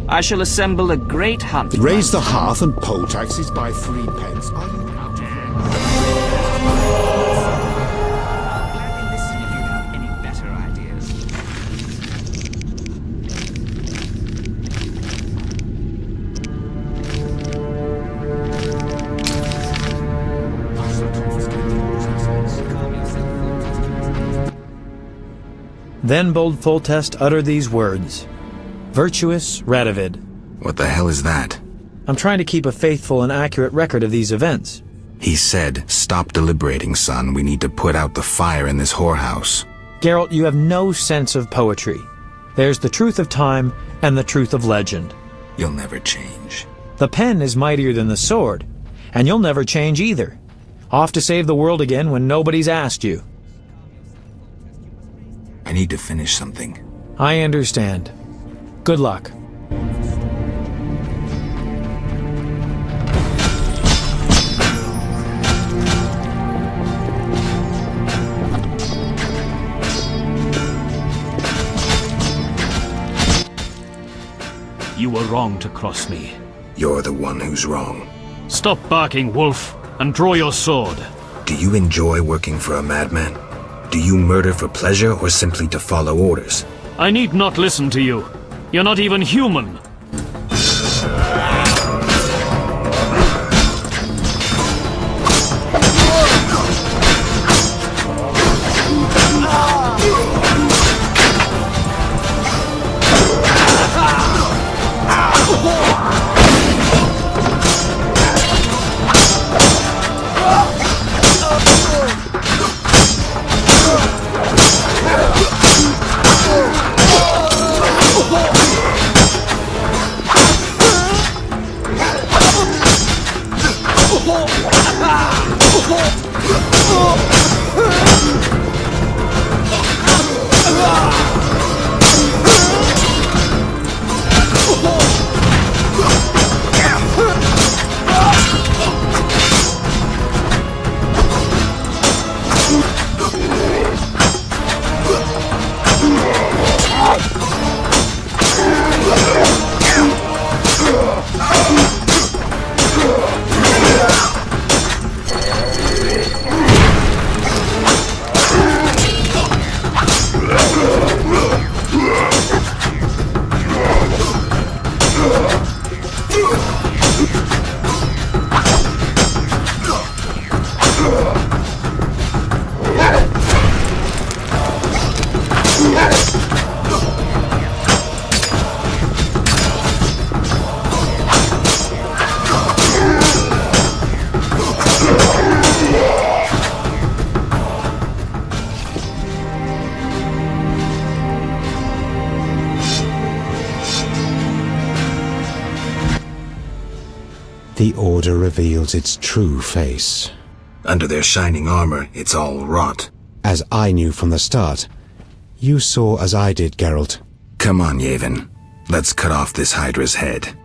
I shall assemble a great hunt. Raise the hearth and poll taxes by 3 pence. Are you out of Listen if you have any better ideas. Then bold Foltest uttered these words. Virtuous Radovid. What the hell is that? I'm trying to keep a faithful and accurate record of these events. He said, "Stop deliberating, son. We need to put out the fire in this whorehouse." Geralt, you have no sense of poetry. There's the truth of time and the truth of legend. You'll never change. The pen is mightier than the sword, and you'll never change either. Off to save the world again when nobody's asked you. I need to finish something. I understand. Good luck. You were wrong to cross me. You're the one who's wrong. Stop barking, wolf, and draw your sword. Do you enjoy working for a madman? Do you murder for pleasure or simply to follow orders? I need not listen to you. You're not even human. The Order reveals its true face. Under their shining armor, it's all rot. As I knew from the start. You saw as I did, Geralt. Come on, Yavin. Let's cut off this Hydra's head.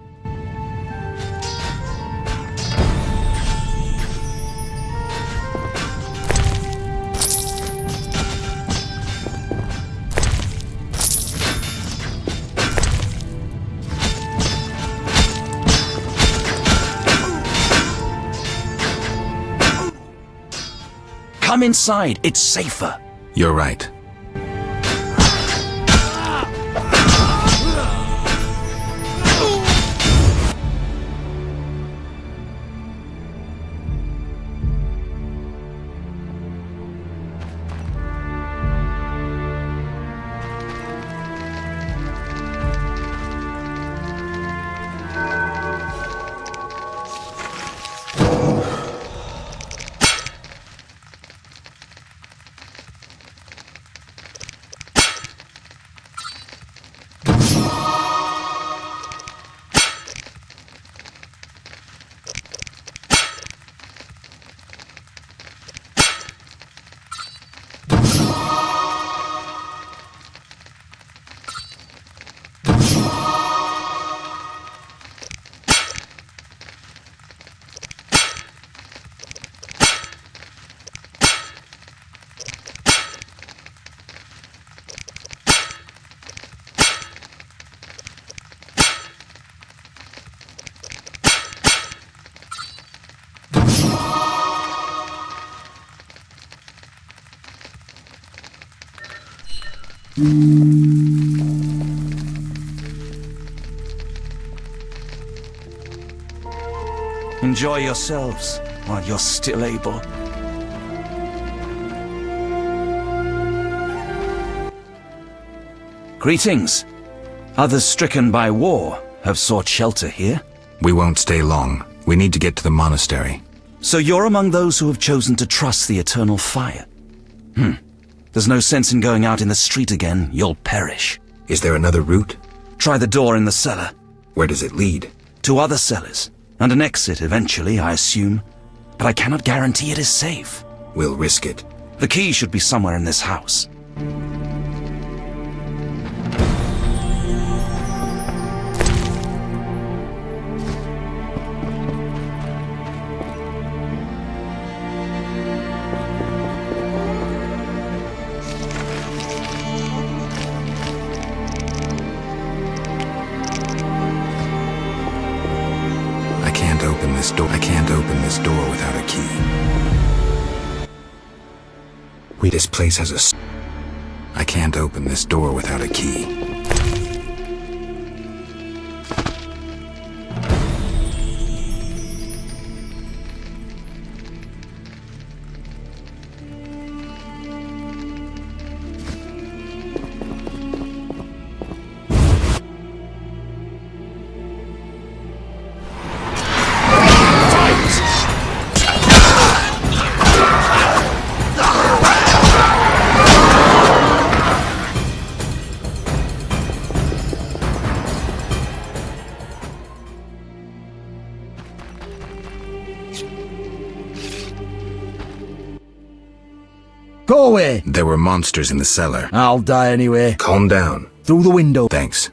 Come inside, it's safer. You're right. Enjoy yourselves while you're still able. Greetings. Others stricken by war have sought shelter here. We won't stay long. We need to get to the monastery. So you're among those who have chosen to trust the eternal fire. There's no sense in going out in the street again. You'll perish. Is there another route? Try the door in the cellar. Where does it lead? To other cellars. And an exit eventually, I assume. But I cannot guarantee it is safe. We'll risk it. The key should be somewhere in this house. I can't open this door without a key. This place has a... I can't open this door without a key. Go away! There were monsters in the cellar. I'll die anyway. Calm down. Through the window. Thanks.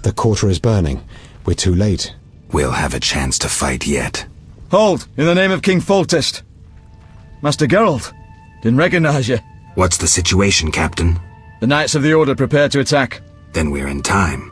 The quarter is burning. We're too late. We'll have a chance to fight yet. Hold! In the name of King Foltest. Master Geralt. Didn't recognize you. What's the situation, Captain? The Knights of the Order prepare to attack. Then we're in time.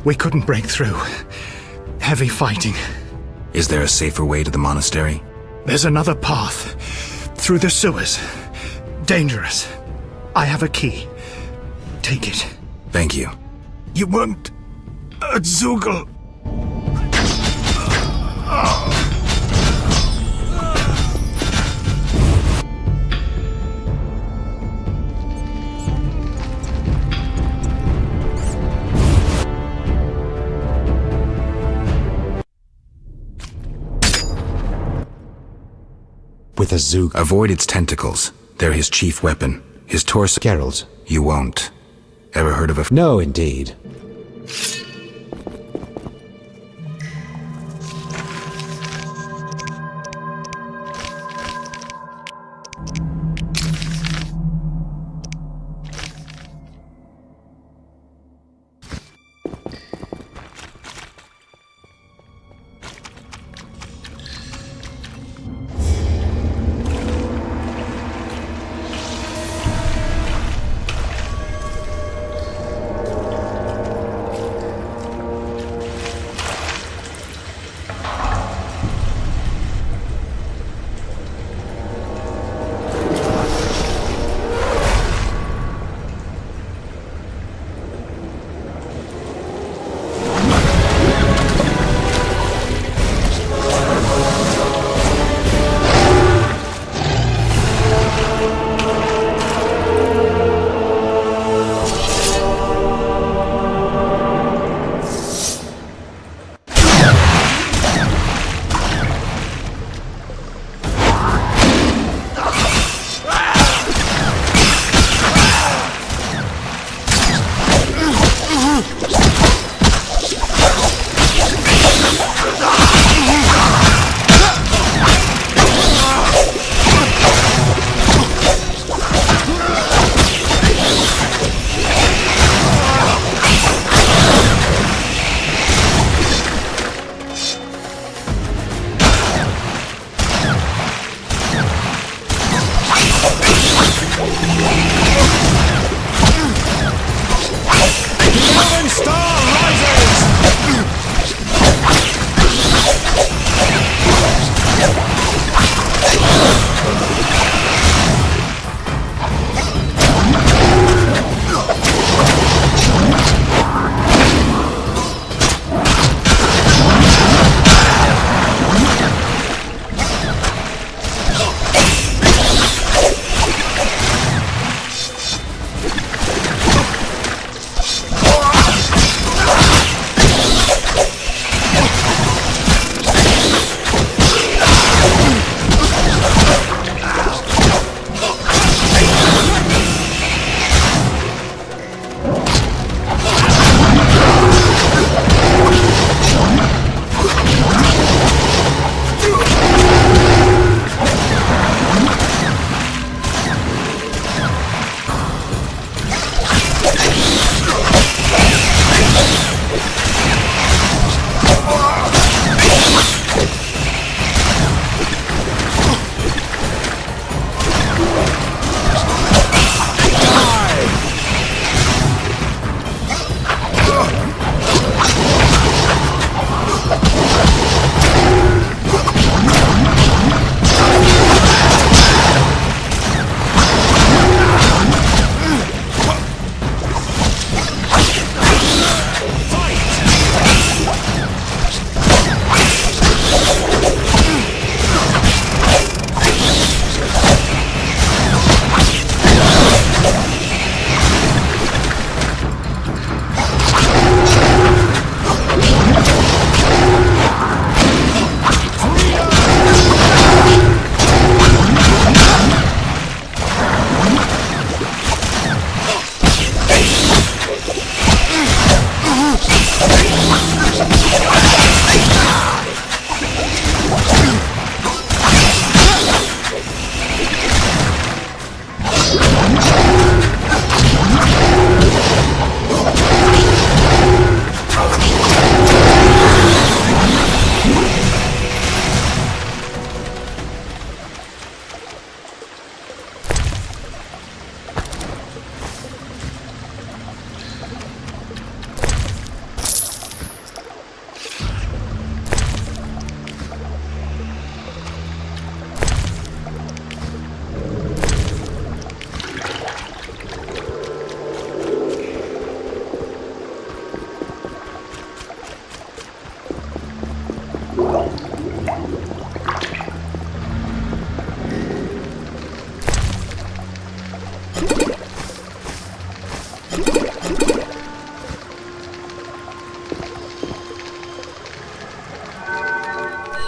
We couldn't break through. Heavy fighting. Is there a safer way to the monastery? There's another path. Through the sewers. Dangerous. I have a key. Take it. Thank you. You weren't a Zugel. With a Zug. Avoid its tentacles. They're his chief weapon. His torso. Geralt. You won't. Ever heard of a... No, indeed.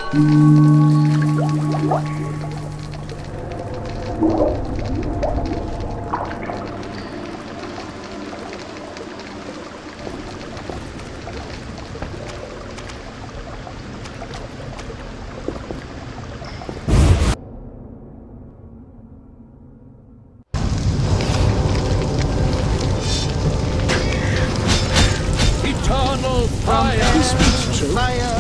Eternal fire! He speaks true. Fire,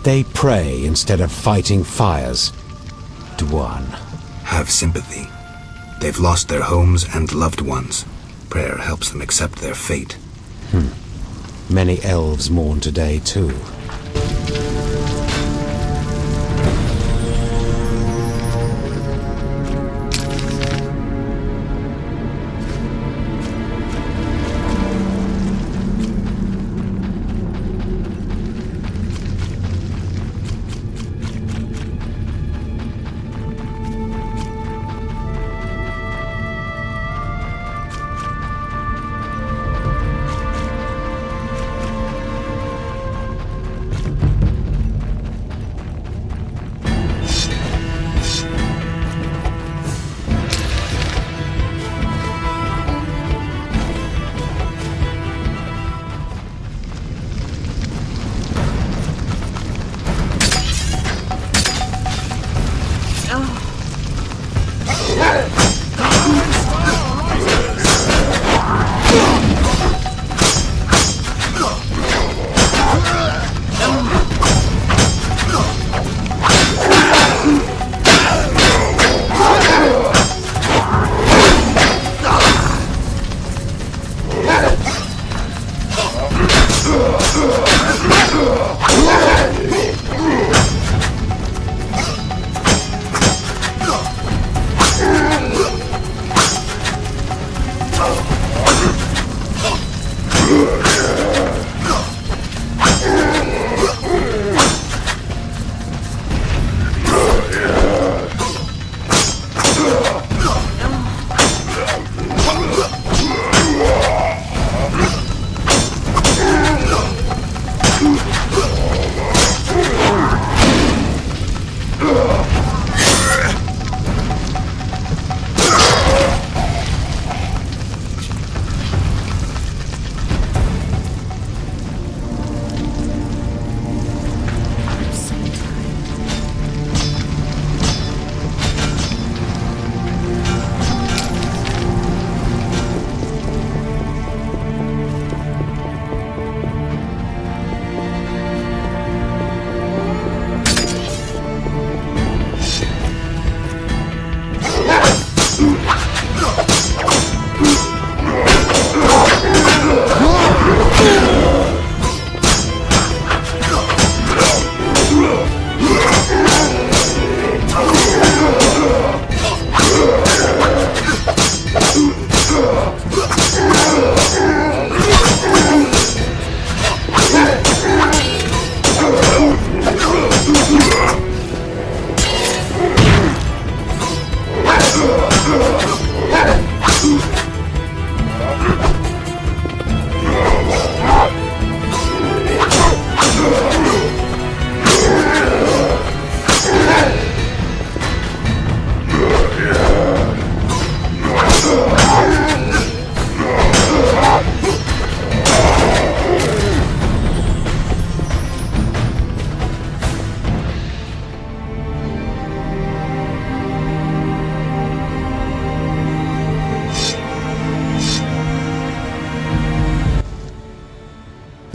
They pray instead of fighting fires. Dwan. Have sympathy. They've lost their homes and loved ones. Prayer helps them accept their fate. Many elves mourn today, too.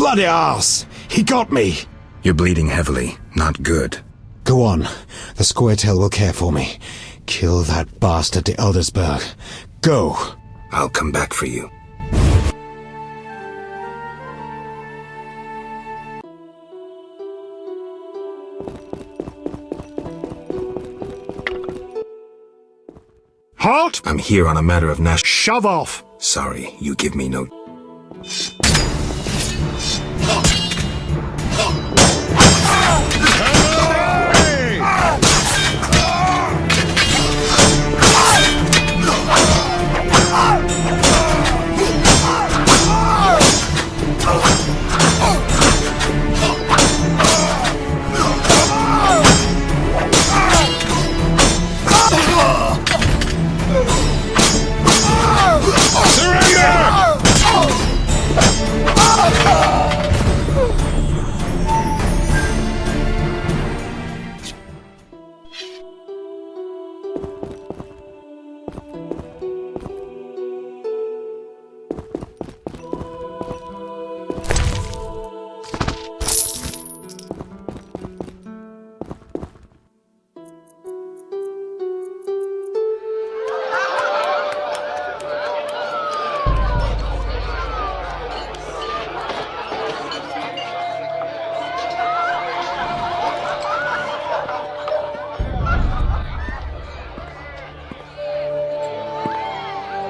Bloody arse! He got me! You're bleeding heavily. Not good. Go on. The Squirtel will care for me. Kill that bastard to Eldersburg. Go! I'll come back for you. Halt! I'm here on a matter of national... Shove off! Sorry, you give me no...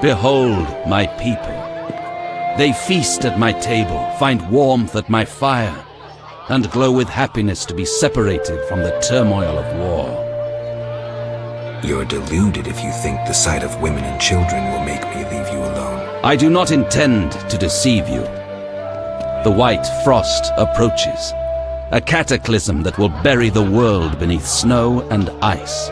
Behold my people. They feast at my table, find warmth at my fire, and glow with happiness to be separated from the turmoil of war. You're deluded if you think the sight of women and children will make me leave you alone. I do not intend to deceive you. The white frost approaches, a cataclysm that will bury the world beneath snow and ice.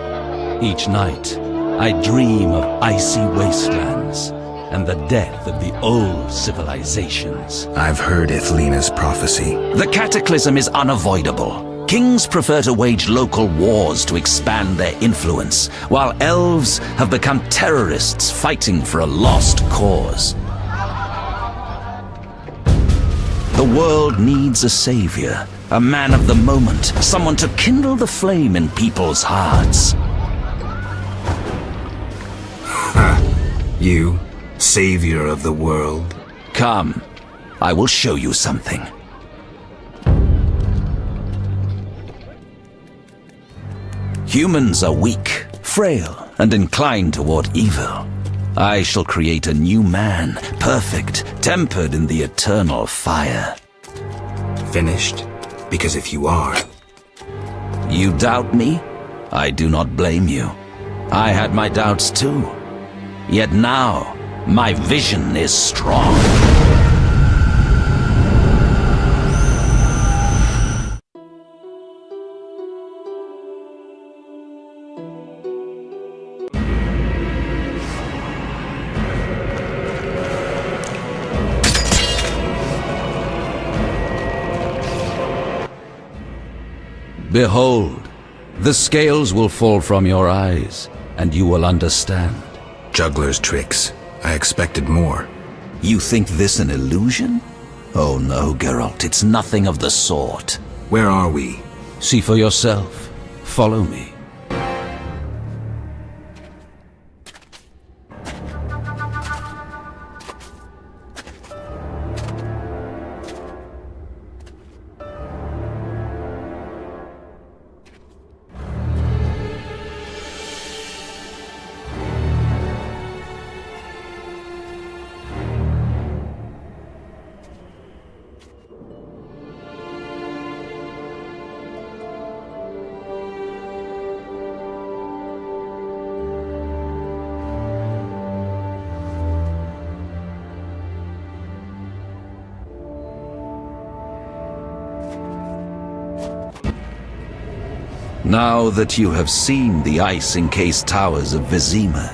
Each night, I dream of icy wastelands and the death of the old civilizations. I've heard Ithlina's prophecy. The cataclysm is unavoidable. Kings prefer to wage local wars to expand their influence, while elves have become terrorists fighting for a lost cause. The world needs a savior, a man of the moment, someone to kindle the flame in people's hearts. You, savior of the world? Come, I will show you something. Humans are weak, frail, and inclined toward evil. I shall create a new man, perfect, tempered in the eternal fire. Finished? Because if you are... You doubt me? I do not blame you. I had my doubts too. Yet now, my vision is strong. Behold, the scales will fall from your eyes, and you will understand. Juggler's tricks. I expected more. You think this an illusion? Oh no, Geralt, it's nothing of the sort. Where are we? See for yourself. Follow me. Now that you have seen the ice-encased towers of Vizima,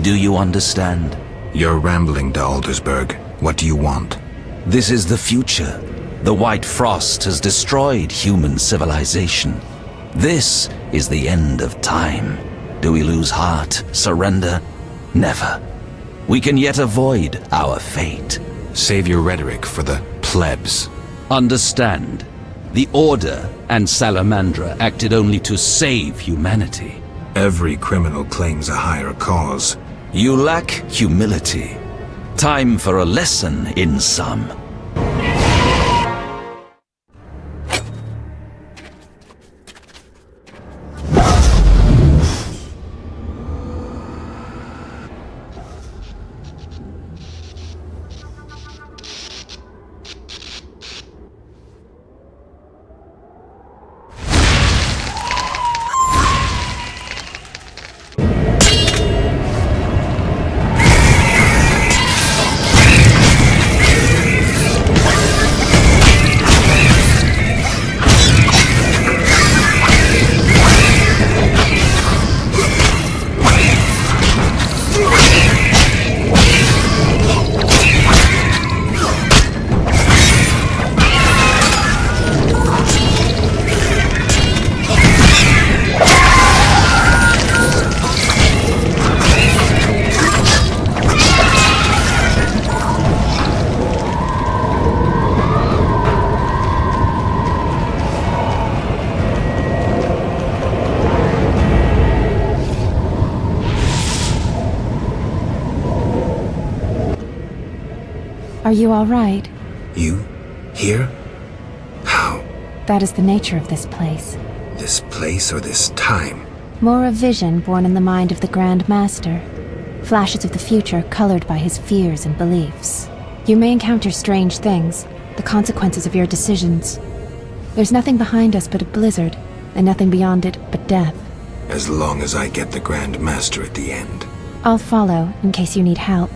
do you understand? You're rambling to Aldersburg. What do you want? This is the future. The white frost has destroyed human civilization. This is the end of time. Do we lose heart, surrender? Never. We can yet avoid our fate. Save your rhetoric for the plebs. Understand. The Order and Salamandra acted only to save humanity. Every criminal claims a higher cause. You lack humility. Time for a lesson in some. Are you all right? You? Here? How? That is the nature of this place. This place or this time? More a vision born in the mind of the Grand Master. flashes of the future colored by his fears and beliefs. You may encounter strange things, the consequences of your decisions. There's nothing behind us but a blizzard, and nothing beyond it but death. As long as I get the Grand Master at the end. I'll follow in case you need help.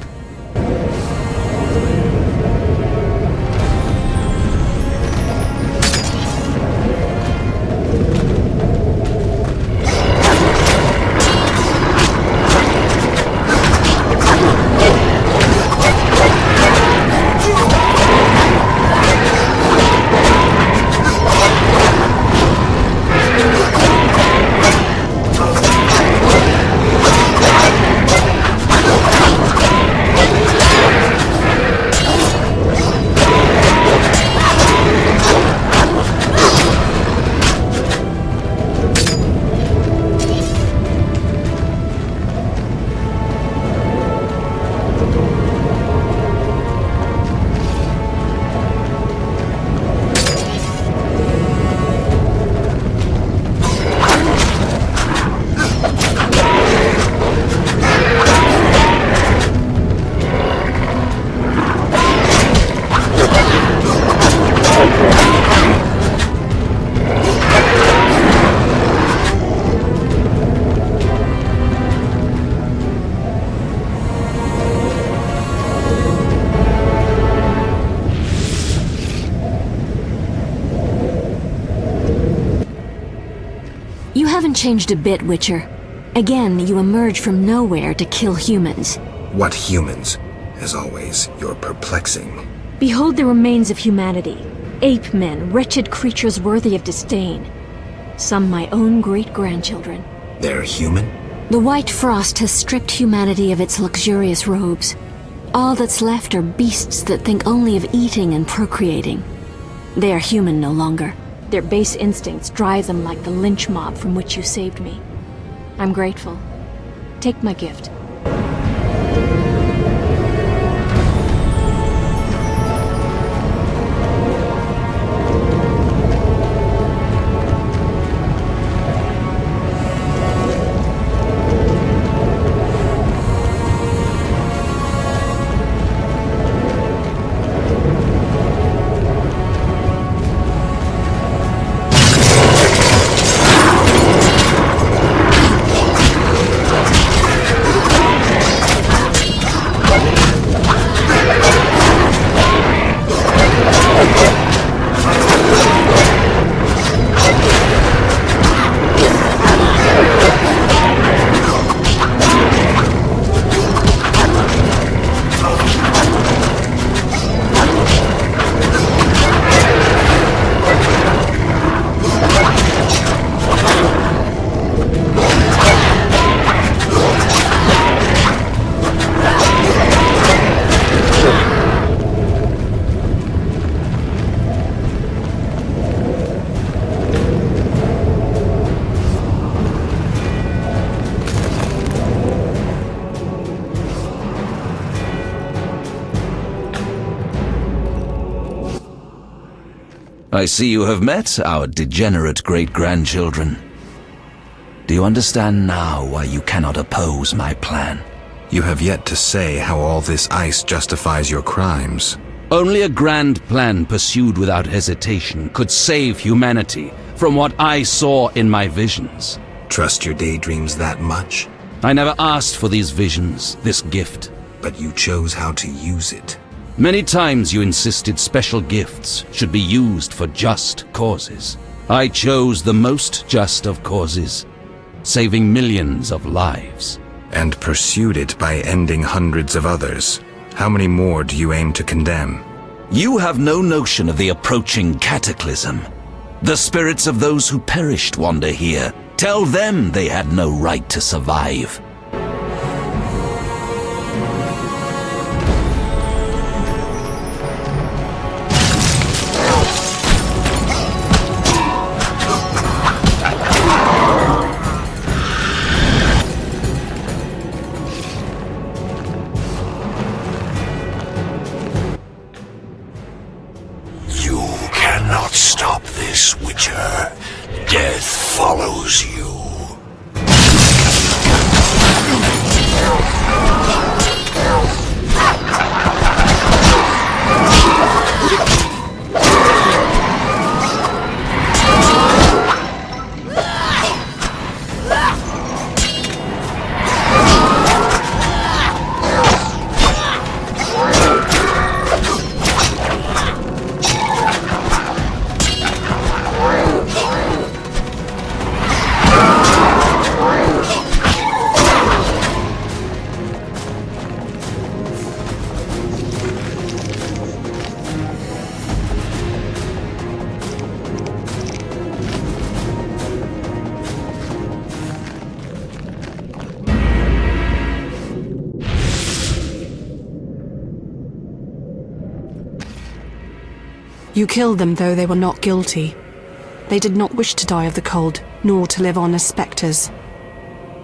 You haven't changed a bit, Witcher. Again, you emerge from nowhere to kill humans. What humans? As always, you're perplexing. Behold the remains of humanity. Ape men, wretched creatures worthy of disdain. Some my own great-grandchildren. They're human? The white frost has stripped humanity of its luxurious robes. All that's left are beasts that think only of eating and procreating. They are human no longer. Their base instincts drive them like the lynch mob from which you saved me. I'm grateful. Take my gift. I see you have met our degenerate great-grandchildren. Do you understand now why you cannot oppose my plan? You have yet to say how all this ice justifies your crimes. Only a grand plan pursued without hesitation could save humanity from what I saw in my visions. Trust your daydreams that much? I never asked for these visions, this gift. But you chose how to use it. Many times you insisted special gifts should be used for just causes. I chose the most just of causes, saving millions of lives. And pursued it by ending hundreds of others. How many more do you aim to condemn? You have no notion of the approaching cataclysm. The spirits of those who perished wander here. Tell them they had no right to survive. Stop this, Witcher. Death follows you. You killed them, though they were not guilty. They did not wish to die of the cold, nor to live on as spectres.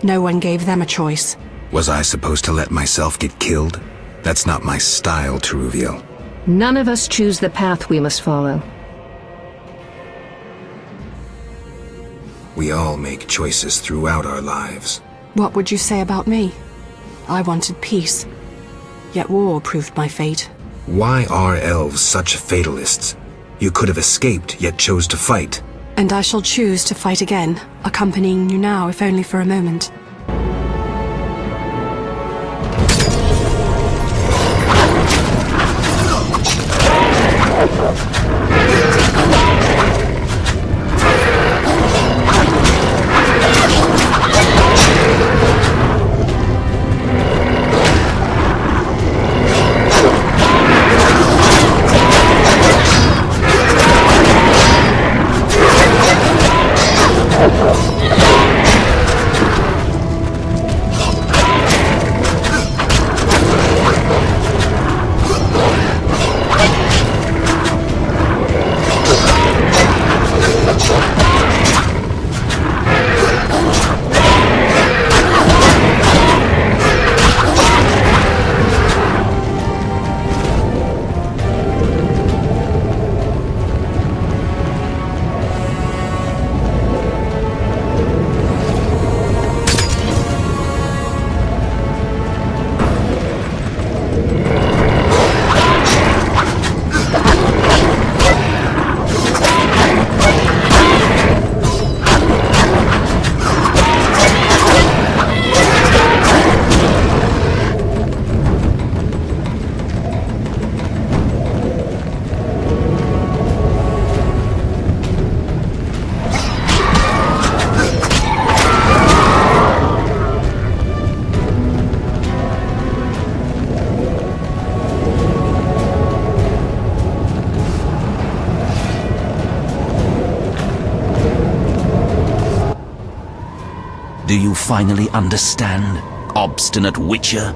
No one gave them a choice. Was I supposed to let myself get killed? That's not my style, Teruviel. None of us choose the path we must follow. We all make choices throughout our lives. What would you say about me? I wanted peace. Yet war proved my fate. Why are elves such fatalists? You could have escaped, yet chose to fight. And I shall choose to fight again, accompanying you now, if only for a moment. Do you finally understand, obstinate Witcher?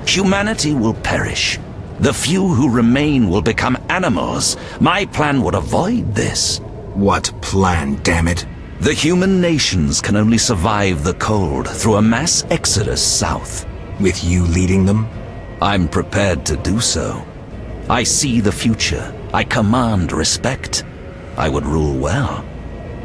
Humanity will perish. The few who remain will become animals. My plan would avoid this. What plan, damn it? The human nations can only survive the cold through a mass exodus south. With you leading them? I'm prepared to do so. I see the future. I command respect. I would rule well.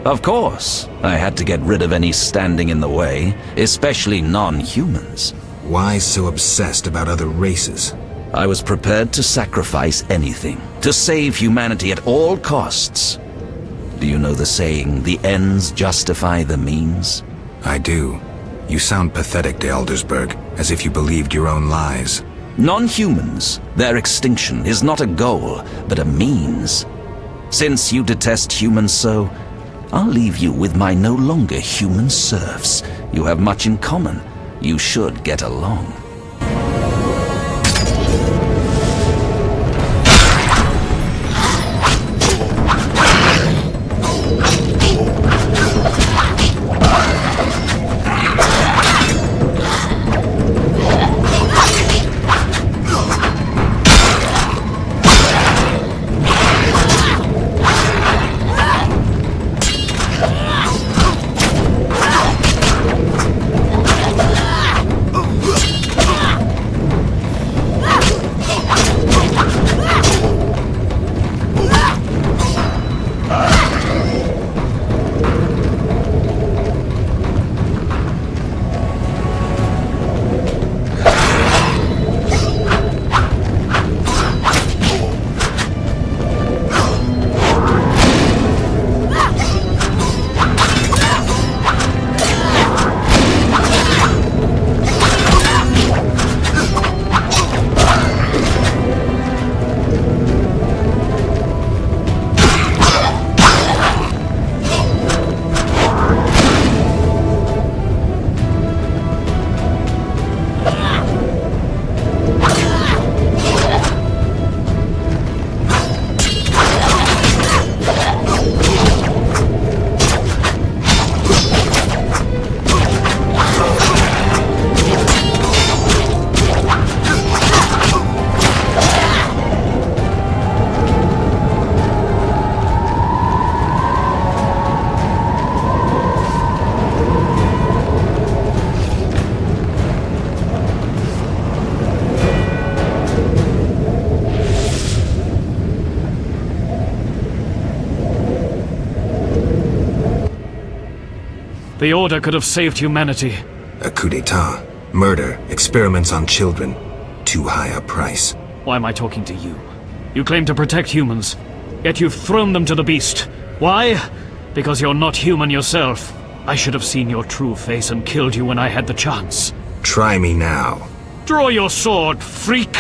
Of course, I had to get rid of any standing in the way, especially non-humans. Why so obsessed about other races? I was prepared to sacrifice anything, to save humanity at all costs. Do you know the saying, the ends justify the means? I do. You sound pathetic, de Aldersberg, as if you believed your own lies. Non-humans, their extinction is not a goal, but a means. Since you detest humans so, I'll leave you with my no longer human serfs. You have much in common. You should get along. The Order could have saved humanity. A coup d'etat, murder, experiments on children. Too high a price. Why am I talking to you? You claim to protect humans, yet you've thrown them to the beast. Why? Because you're not human yourself. I should have seen your true face and killed you when I had the chance. Try me now. Draw your sword, freak!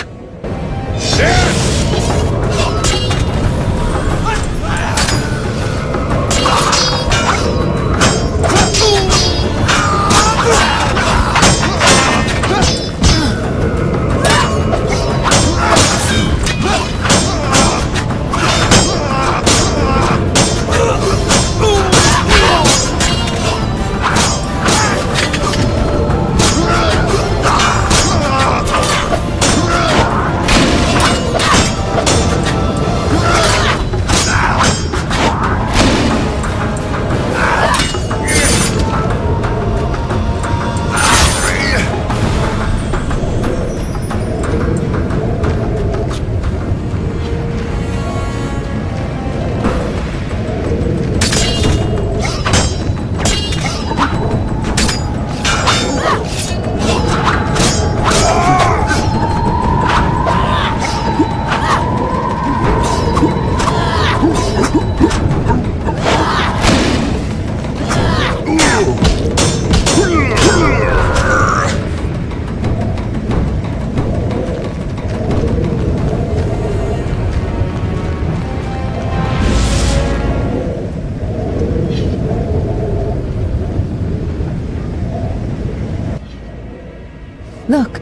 Look,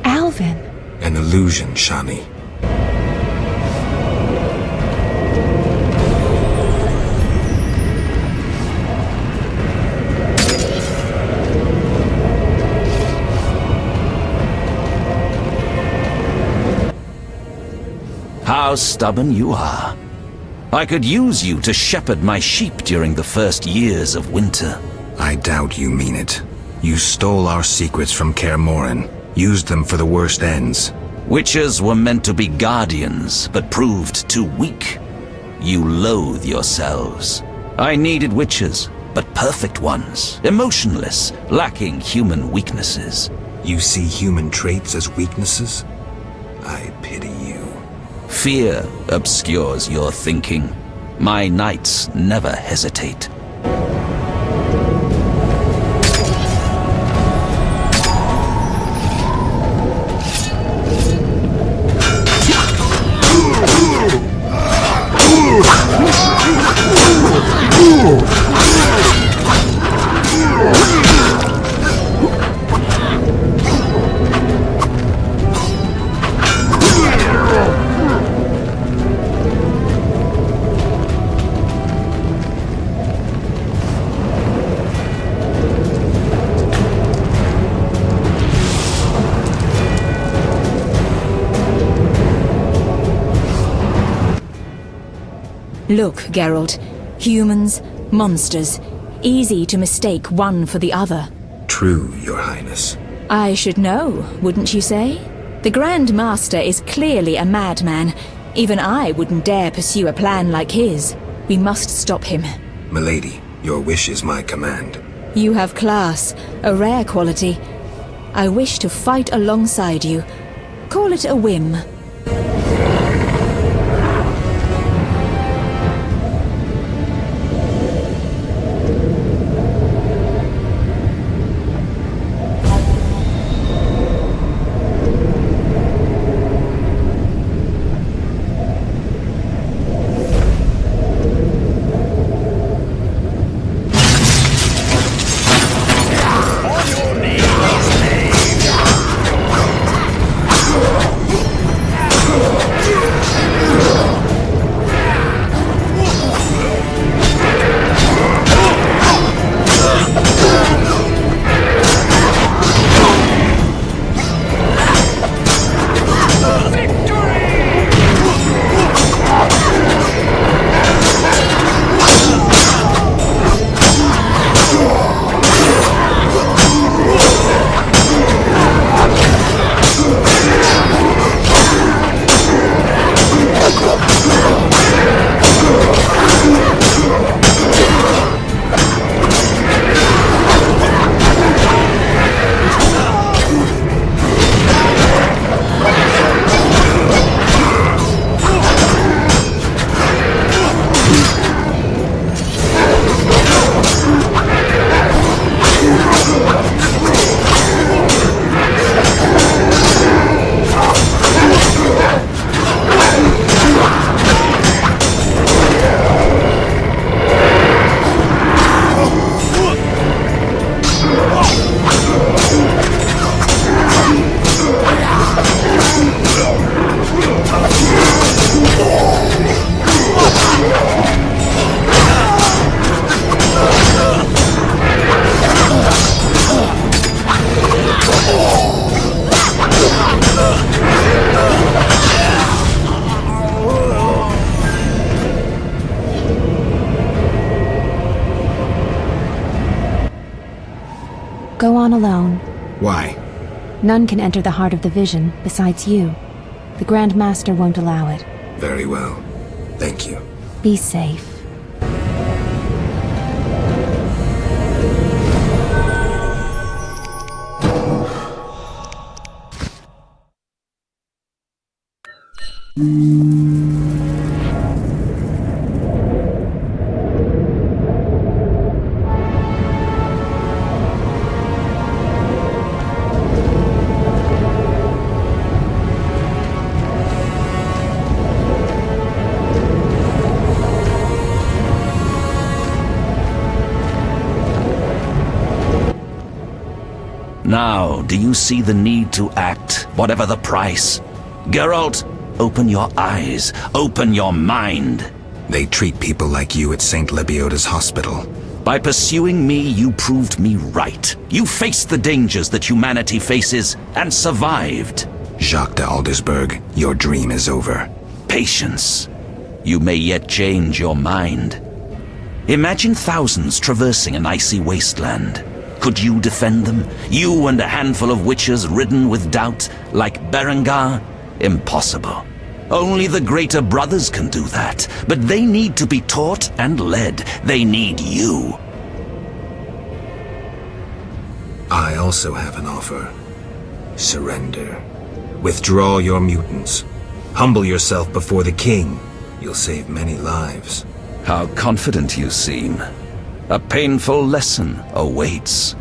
Alvin. An illusion, Shani. How stubborn you are. I could use you to shepherd my sheep during the first years of winter. I doubt you mean it. You stole our secrets from Kaer Morhen, used them for the worst ends. Witches were meant to be guardians, but proved too weak. You loathe yourselves. I needed witches, but perfect ones, emotionless, lacking human weaknesses. You see human traits as weaknesses? I pity you. Fear obscures your thinking. My knights never hesitate. Look, Geralt. Humans, monsters. Easy to mistake one for the other. True, Your Highness. I should know, wouldn't you say? The Grand Master is clearly a madman. Even I wouldn't dare pursue a plan like his. We must stop him. Milady, your wish is my command. You have class, a rare quality. I wish to fight alongside you. Call it a whim. on alone. Why? None can enter the heart of the vision besides you. The Grand Master won't allow it. Very well. Thank you. Be safe. Now, do you see the need to act, whatever the price? Geralt, open your eyes, open your mind. They treat people like you at St. Lebioda's hospital. By pursuing me, you proved me right. You faced the dangers that humanity faces and survived. Jacques de Aldersberg, your dream is over. Patience. You may yet change your mind. Imagine thousands traversing an icy wasteland. Could you defend them? You and a handful of witches ridden with doubt, like Berengar? Impossible. Only the greater brothers can do that. But they need to be taught and led. They need you. I also have an offer. Surrender. Withdraw your mutants. Humble yourself before the king. You'll save many lives. How confident you seem. A painful lesson awaits.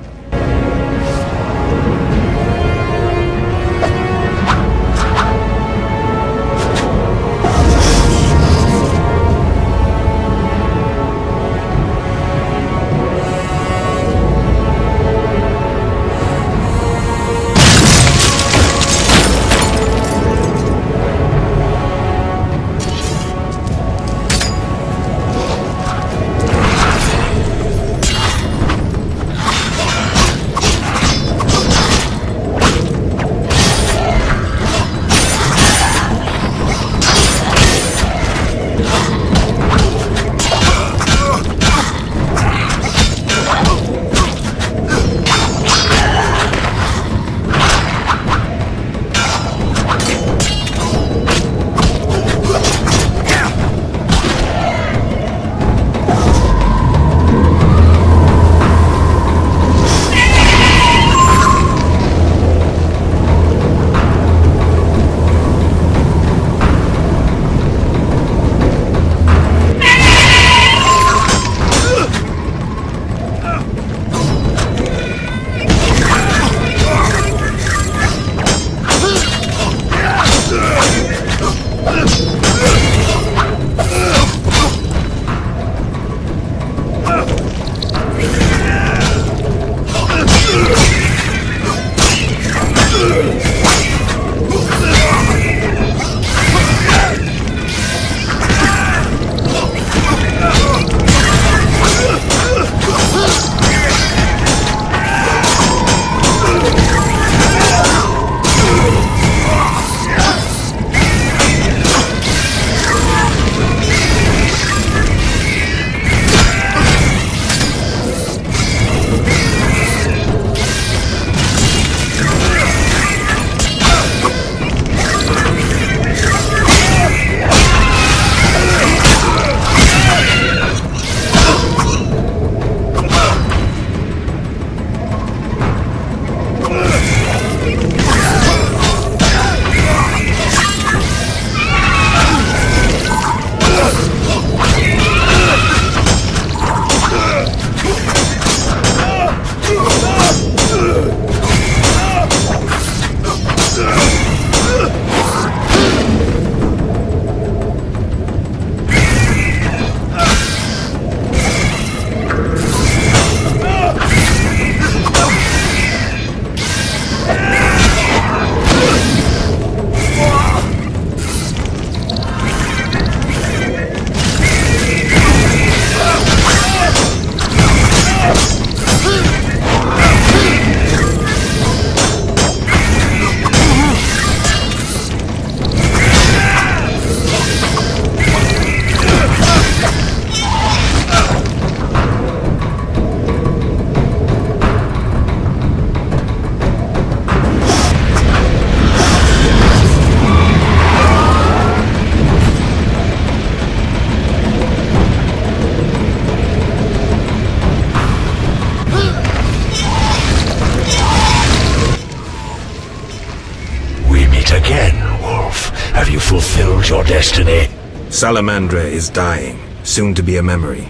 destiny? Salamandra is dying, soon to be a memory.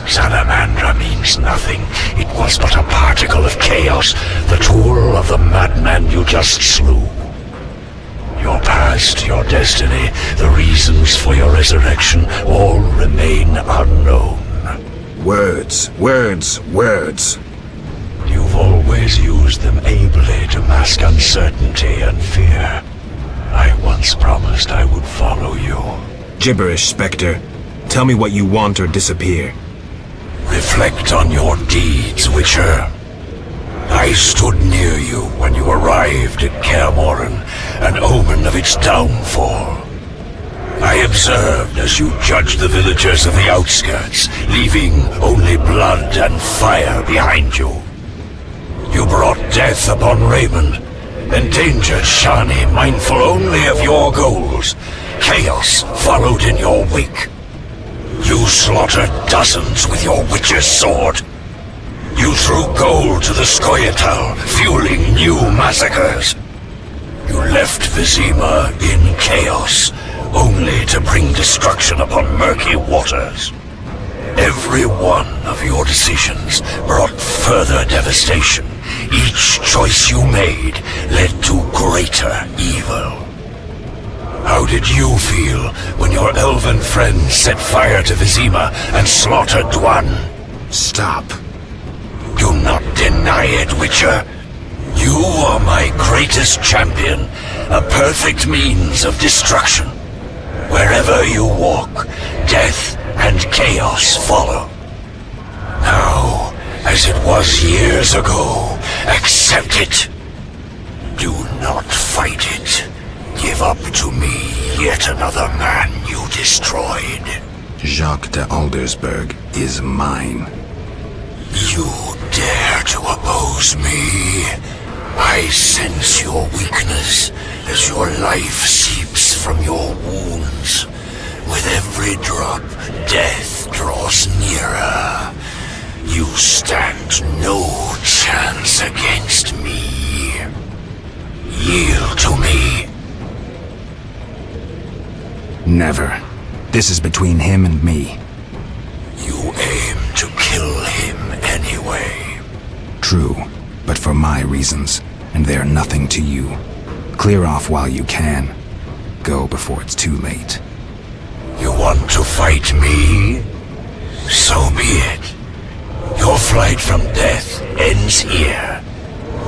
Salamandra means nothing. It was but a particle of chaos, the tool of the madman you just slew. Your past, your destiny, the reasons for your resurrection, all remain unknown. Words, words, words. You've always used them ably to mask uncertainty and fear. I once promised I would follow you. Gibberish, Spectre. Tell me what you want or disappear. Reflect on your deeds, Witcher. I stood near you when you arrived at Kaer Morhen, an omen of its downfall. I observed as you judged the villagers of the outskirts, leaving only blood and fire behind you. You brought death upon Raymond, endangered Shani, mindful only of your goals. Chaos followed in your wake. You slaughtered dozens with your witch's sword. You threw gold to the Scoia'tael, fueling new massacres. You left Vizima in chaos, only to bring destruction upon murky waters. Every one of your decisions brought further devastation. Each choice you made led to greater evil. How did you feel when your elven friends set fire to Vizima and slaughtered Dwan? Stop. Do not deny it, Witcher. You are my greatest champion, a perfect means of destruction. Wherever you walk, death and chaos follow. Now, as it was years ago, accept it. Do not fight it. Give up to me yet another man you destroyed. Jacques de Aldersberg is mine. You dare to oppose me? I sense your weakness as your life seeps from your wounds. With every drop, death draws nearer. You stand no chance against me. Yield to me. Never. This is between him and me. You aim to kill him anyway. True, but for my reasons, and they're nothing to you. Clear off while you can. Go before it's too late. You want to fight me? So be it. Your flight from death ends here.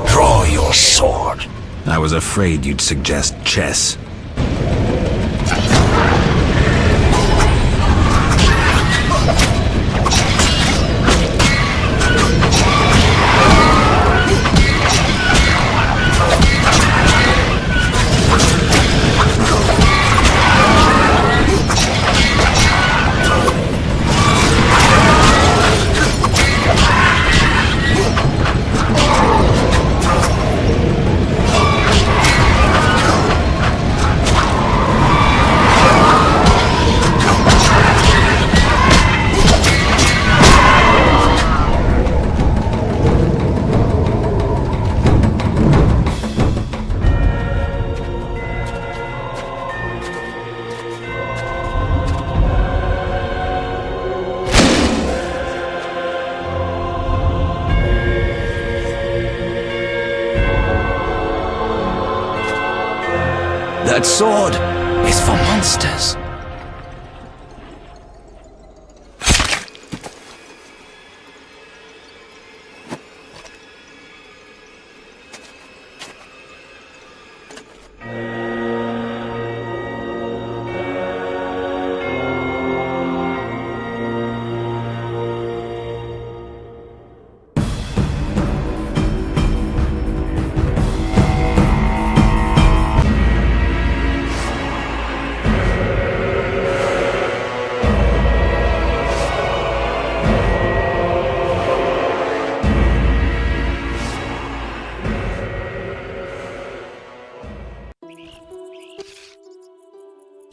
Draw your sword. I was afraid you'd suggest chess. That sword is for monsters.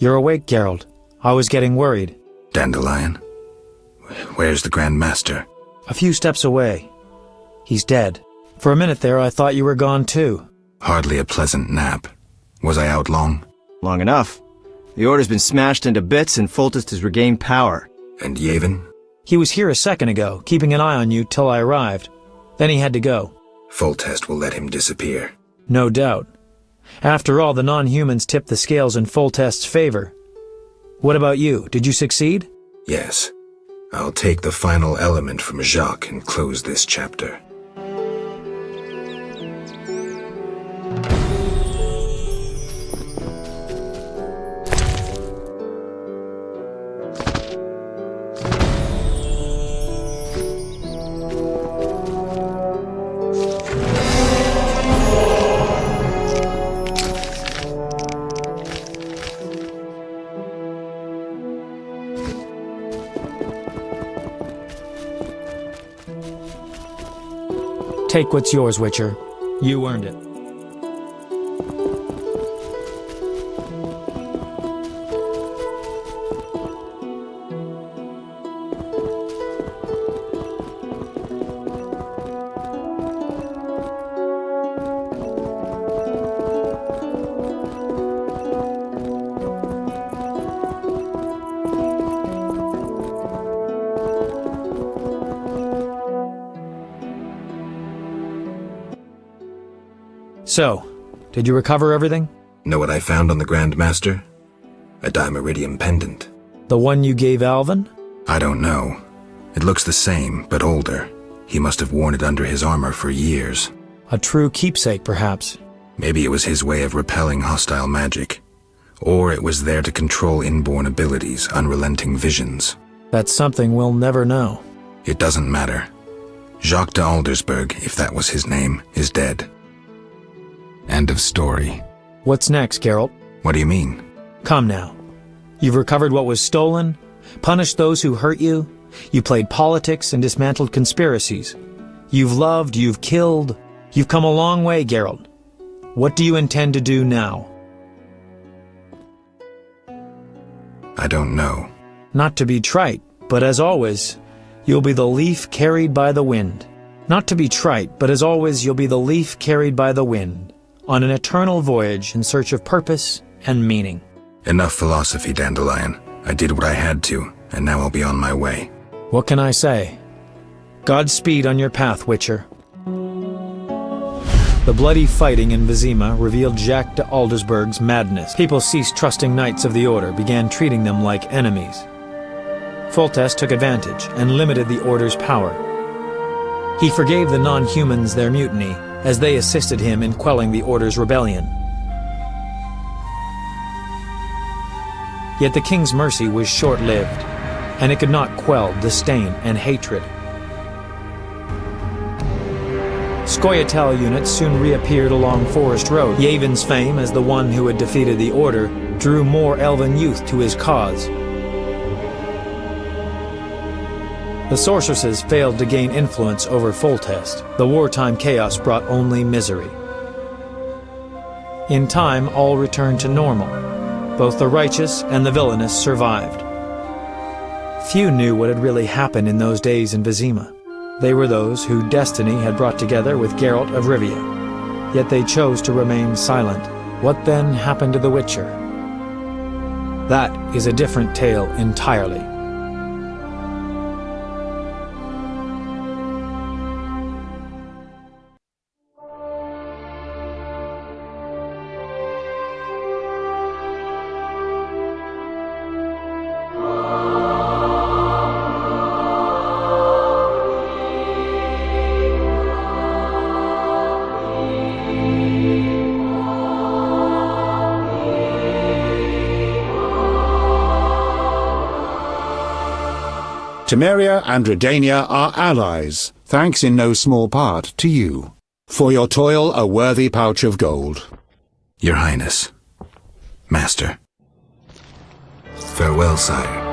You're awake, Geralt. I was getting worried. Dandelion? Where's the Grand Master? A few steps away. He's dead. For a minute there, I thought you were gone too. Hardly a pleasant nap. Was I out long? Long enough. The Order's been smashed into bits and Foltest has regained power. And Yavin? He was here a second ago, keeping an eye on you till I arrived. Then he had to go. Foltest will let him disappear. No doubt. After all, the non-humans tipped the scales in Foltest's favor. What about you? Did you succeed? Yes. I'll take the final element from Jacques and close this chapter. Take what's yours, Witcher. You earned it. So, did you recover everything? Know what I found on the Grand Master? A dimeridium pendant. The one you gave Alvin? I don't know. It looks the same, but older. He must have worn it under his armor for years. A true keepsake, perhaps. Maybe it was his way of repelling hostile magic. Or it was there to control inborn abilities, unrelenting visions. That's something we'll never know. It doesn't matter. Jacques de Aldersberg, if that was his name, is dead. End of story. What's next, Geralt? What do you mean? Come now. You've recovered what was stolen, punished those who hurt you, you played politics and dismantled conspiracies. You've loved, you've killed, you've come a long way, Geralt. What do you intend to do now? I don't know. Not to be trite, but as always, you'll be the leaf carried by the wind. Not to be trite, but as always, you'll be the leaf carried by the wind, on an eternal voyage in search of purpose and meaning. Enough philosophy, Dandelion. I did what I had to, and now I'll be on my way. What can I say? Godspeed on your path, Witcher. The bloody fighting in Vizima revealed Jacques de Aldersberg's madness. People ceased trusting Knights of the Order, began treating them like enemies. Foltest took advantage and limited the Order's power. He forgave the non-humans their mutiny, as they assisted him in quelling the Order's rebellion. Yet the king's mercy was short-lived, and it could not quell disdain and hatred. Scoia'tael units soon reappeared along Forest Road. Yavin's fame as the one who had defeated the Order drew more elven youth to his cause. The sorceresses failed to gain influence over Foltest. The wartime chaos brought only misery. In time, all returned to normal. Both the righteous and the villainous survived. Few knew what had really happened in those days in Vizima. They were those who destiny had brought together with Geralt of Rivia. Yet they chose to remain silent. What then happened to the Witcher? That is a different tale entirely. Temeria and Redania are allies, thanks in no small part to you. For your toil, a worthy pouch of gold. Your Highness. Master. Farewell, sire.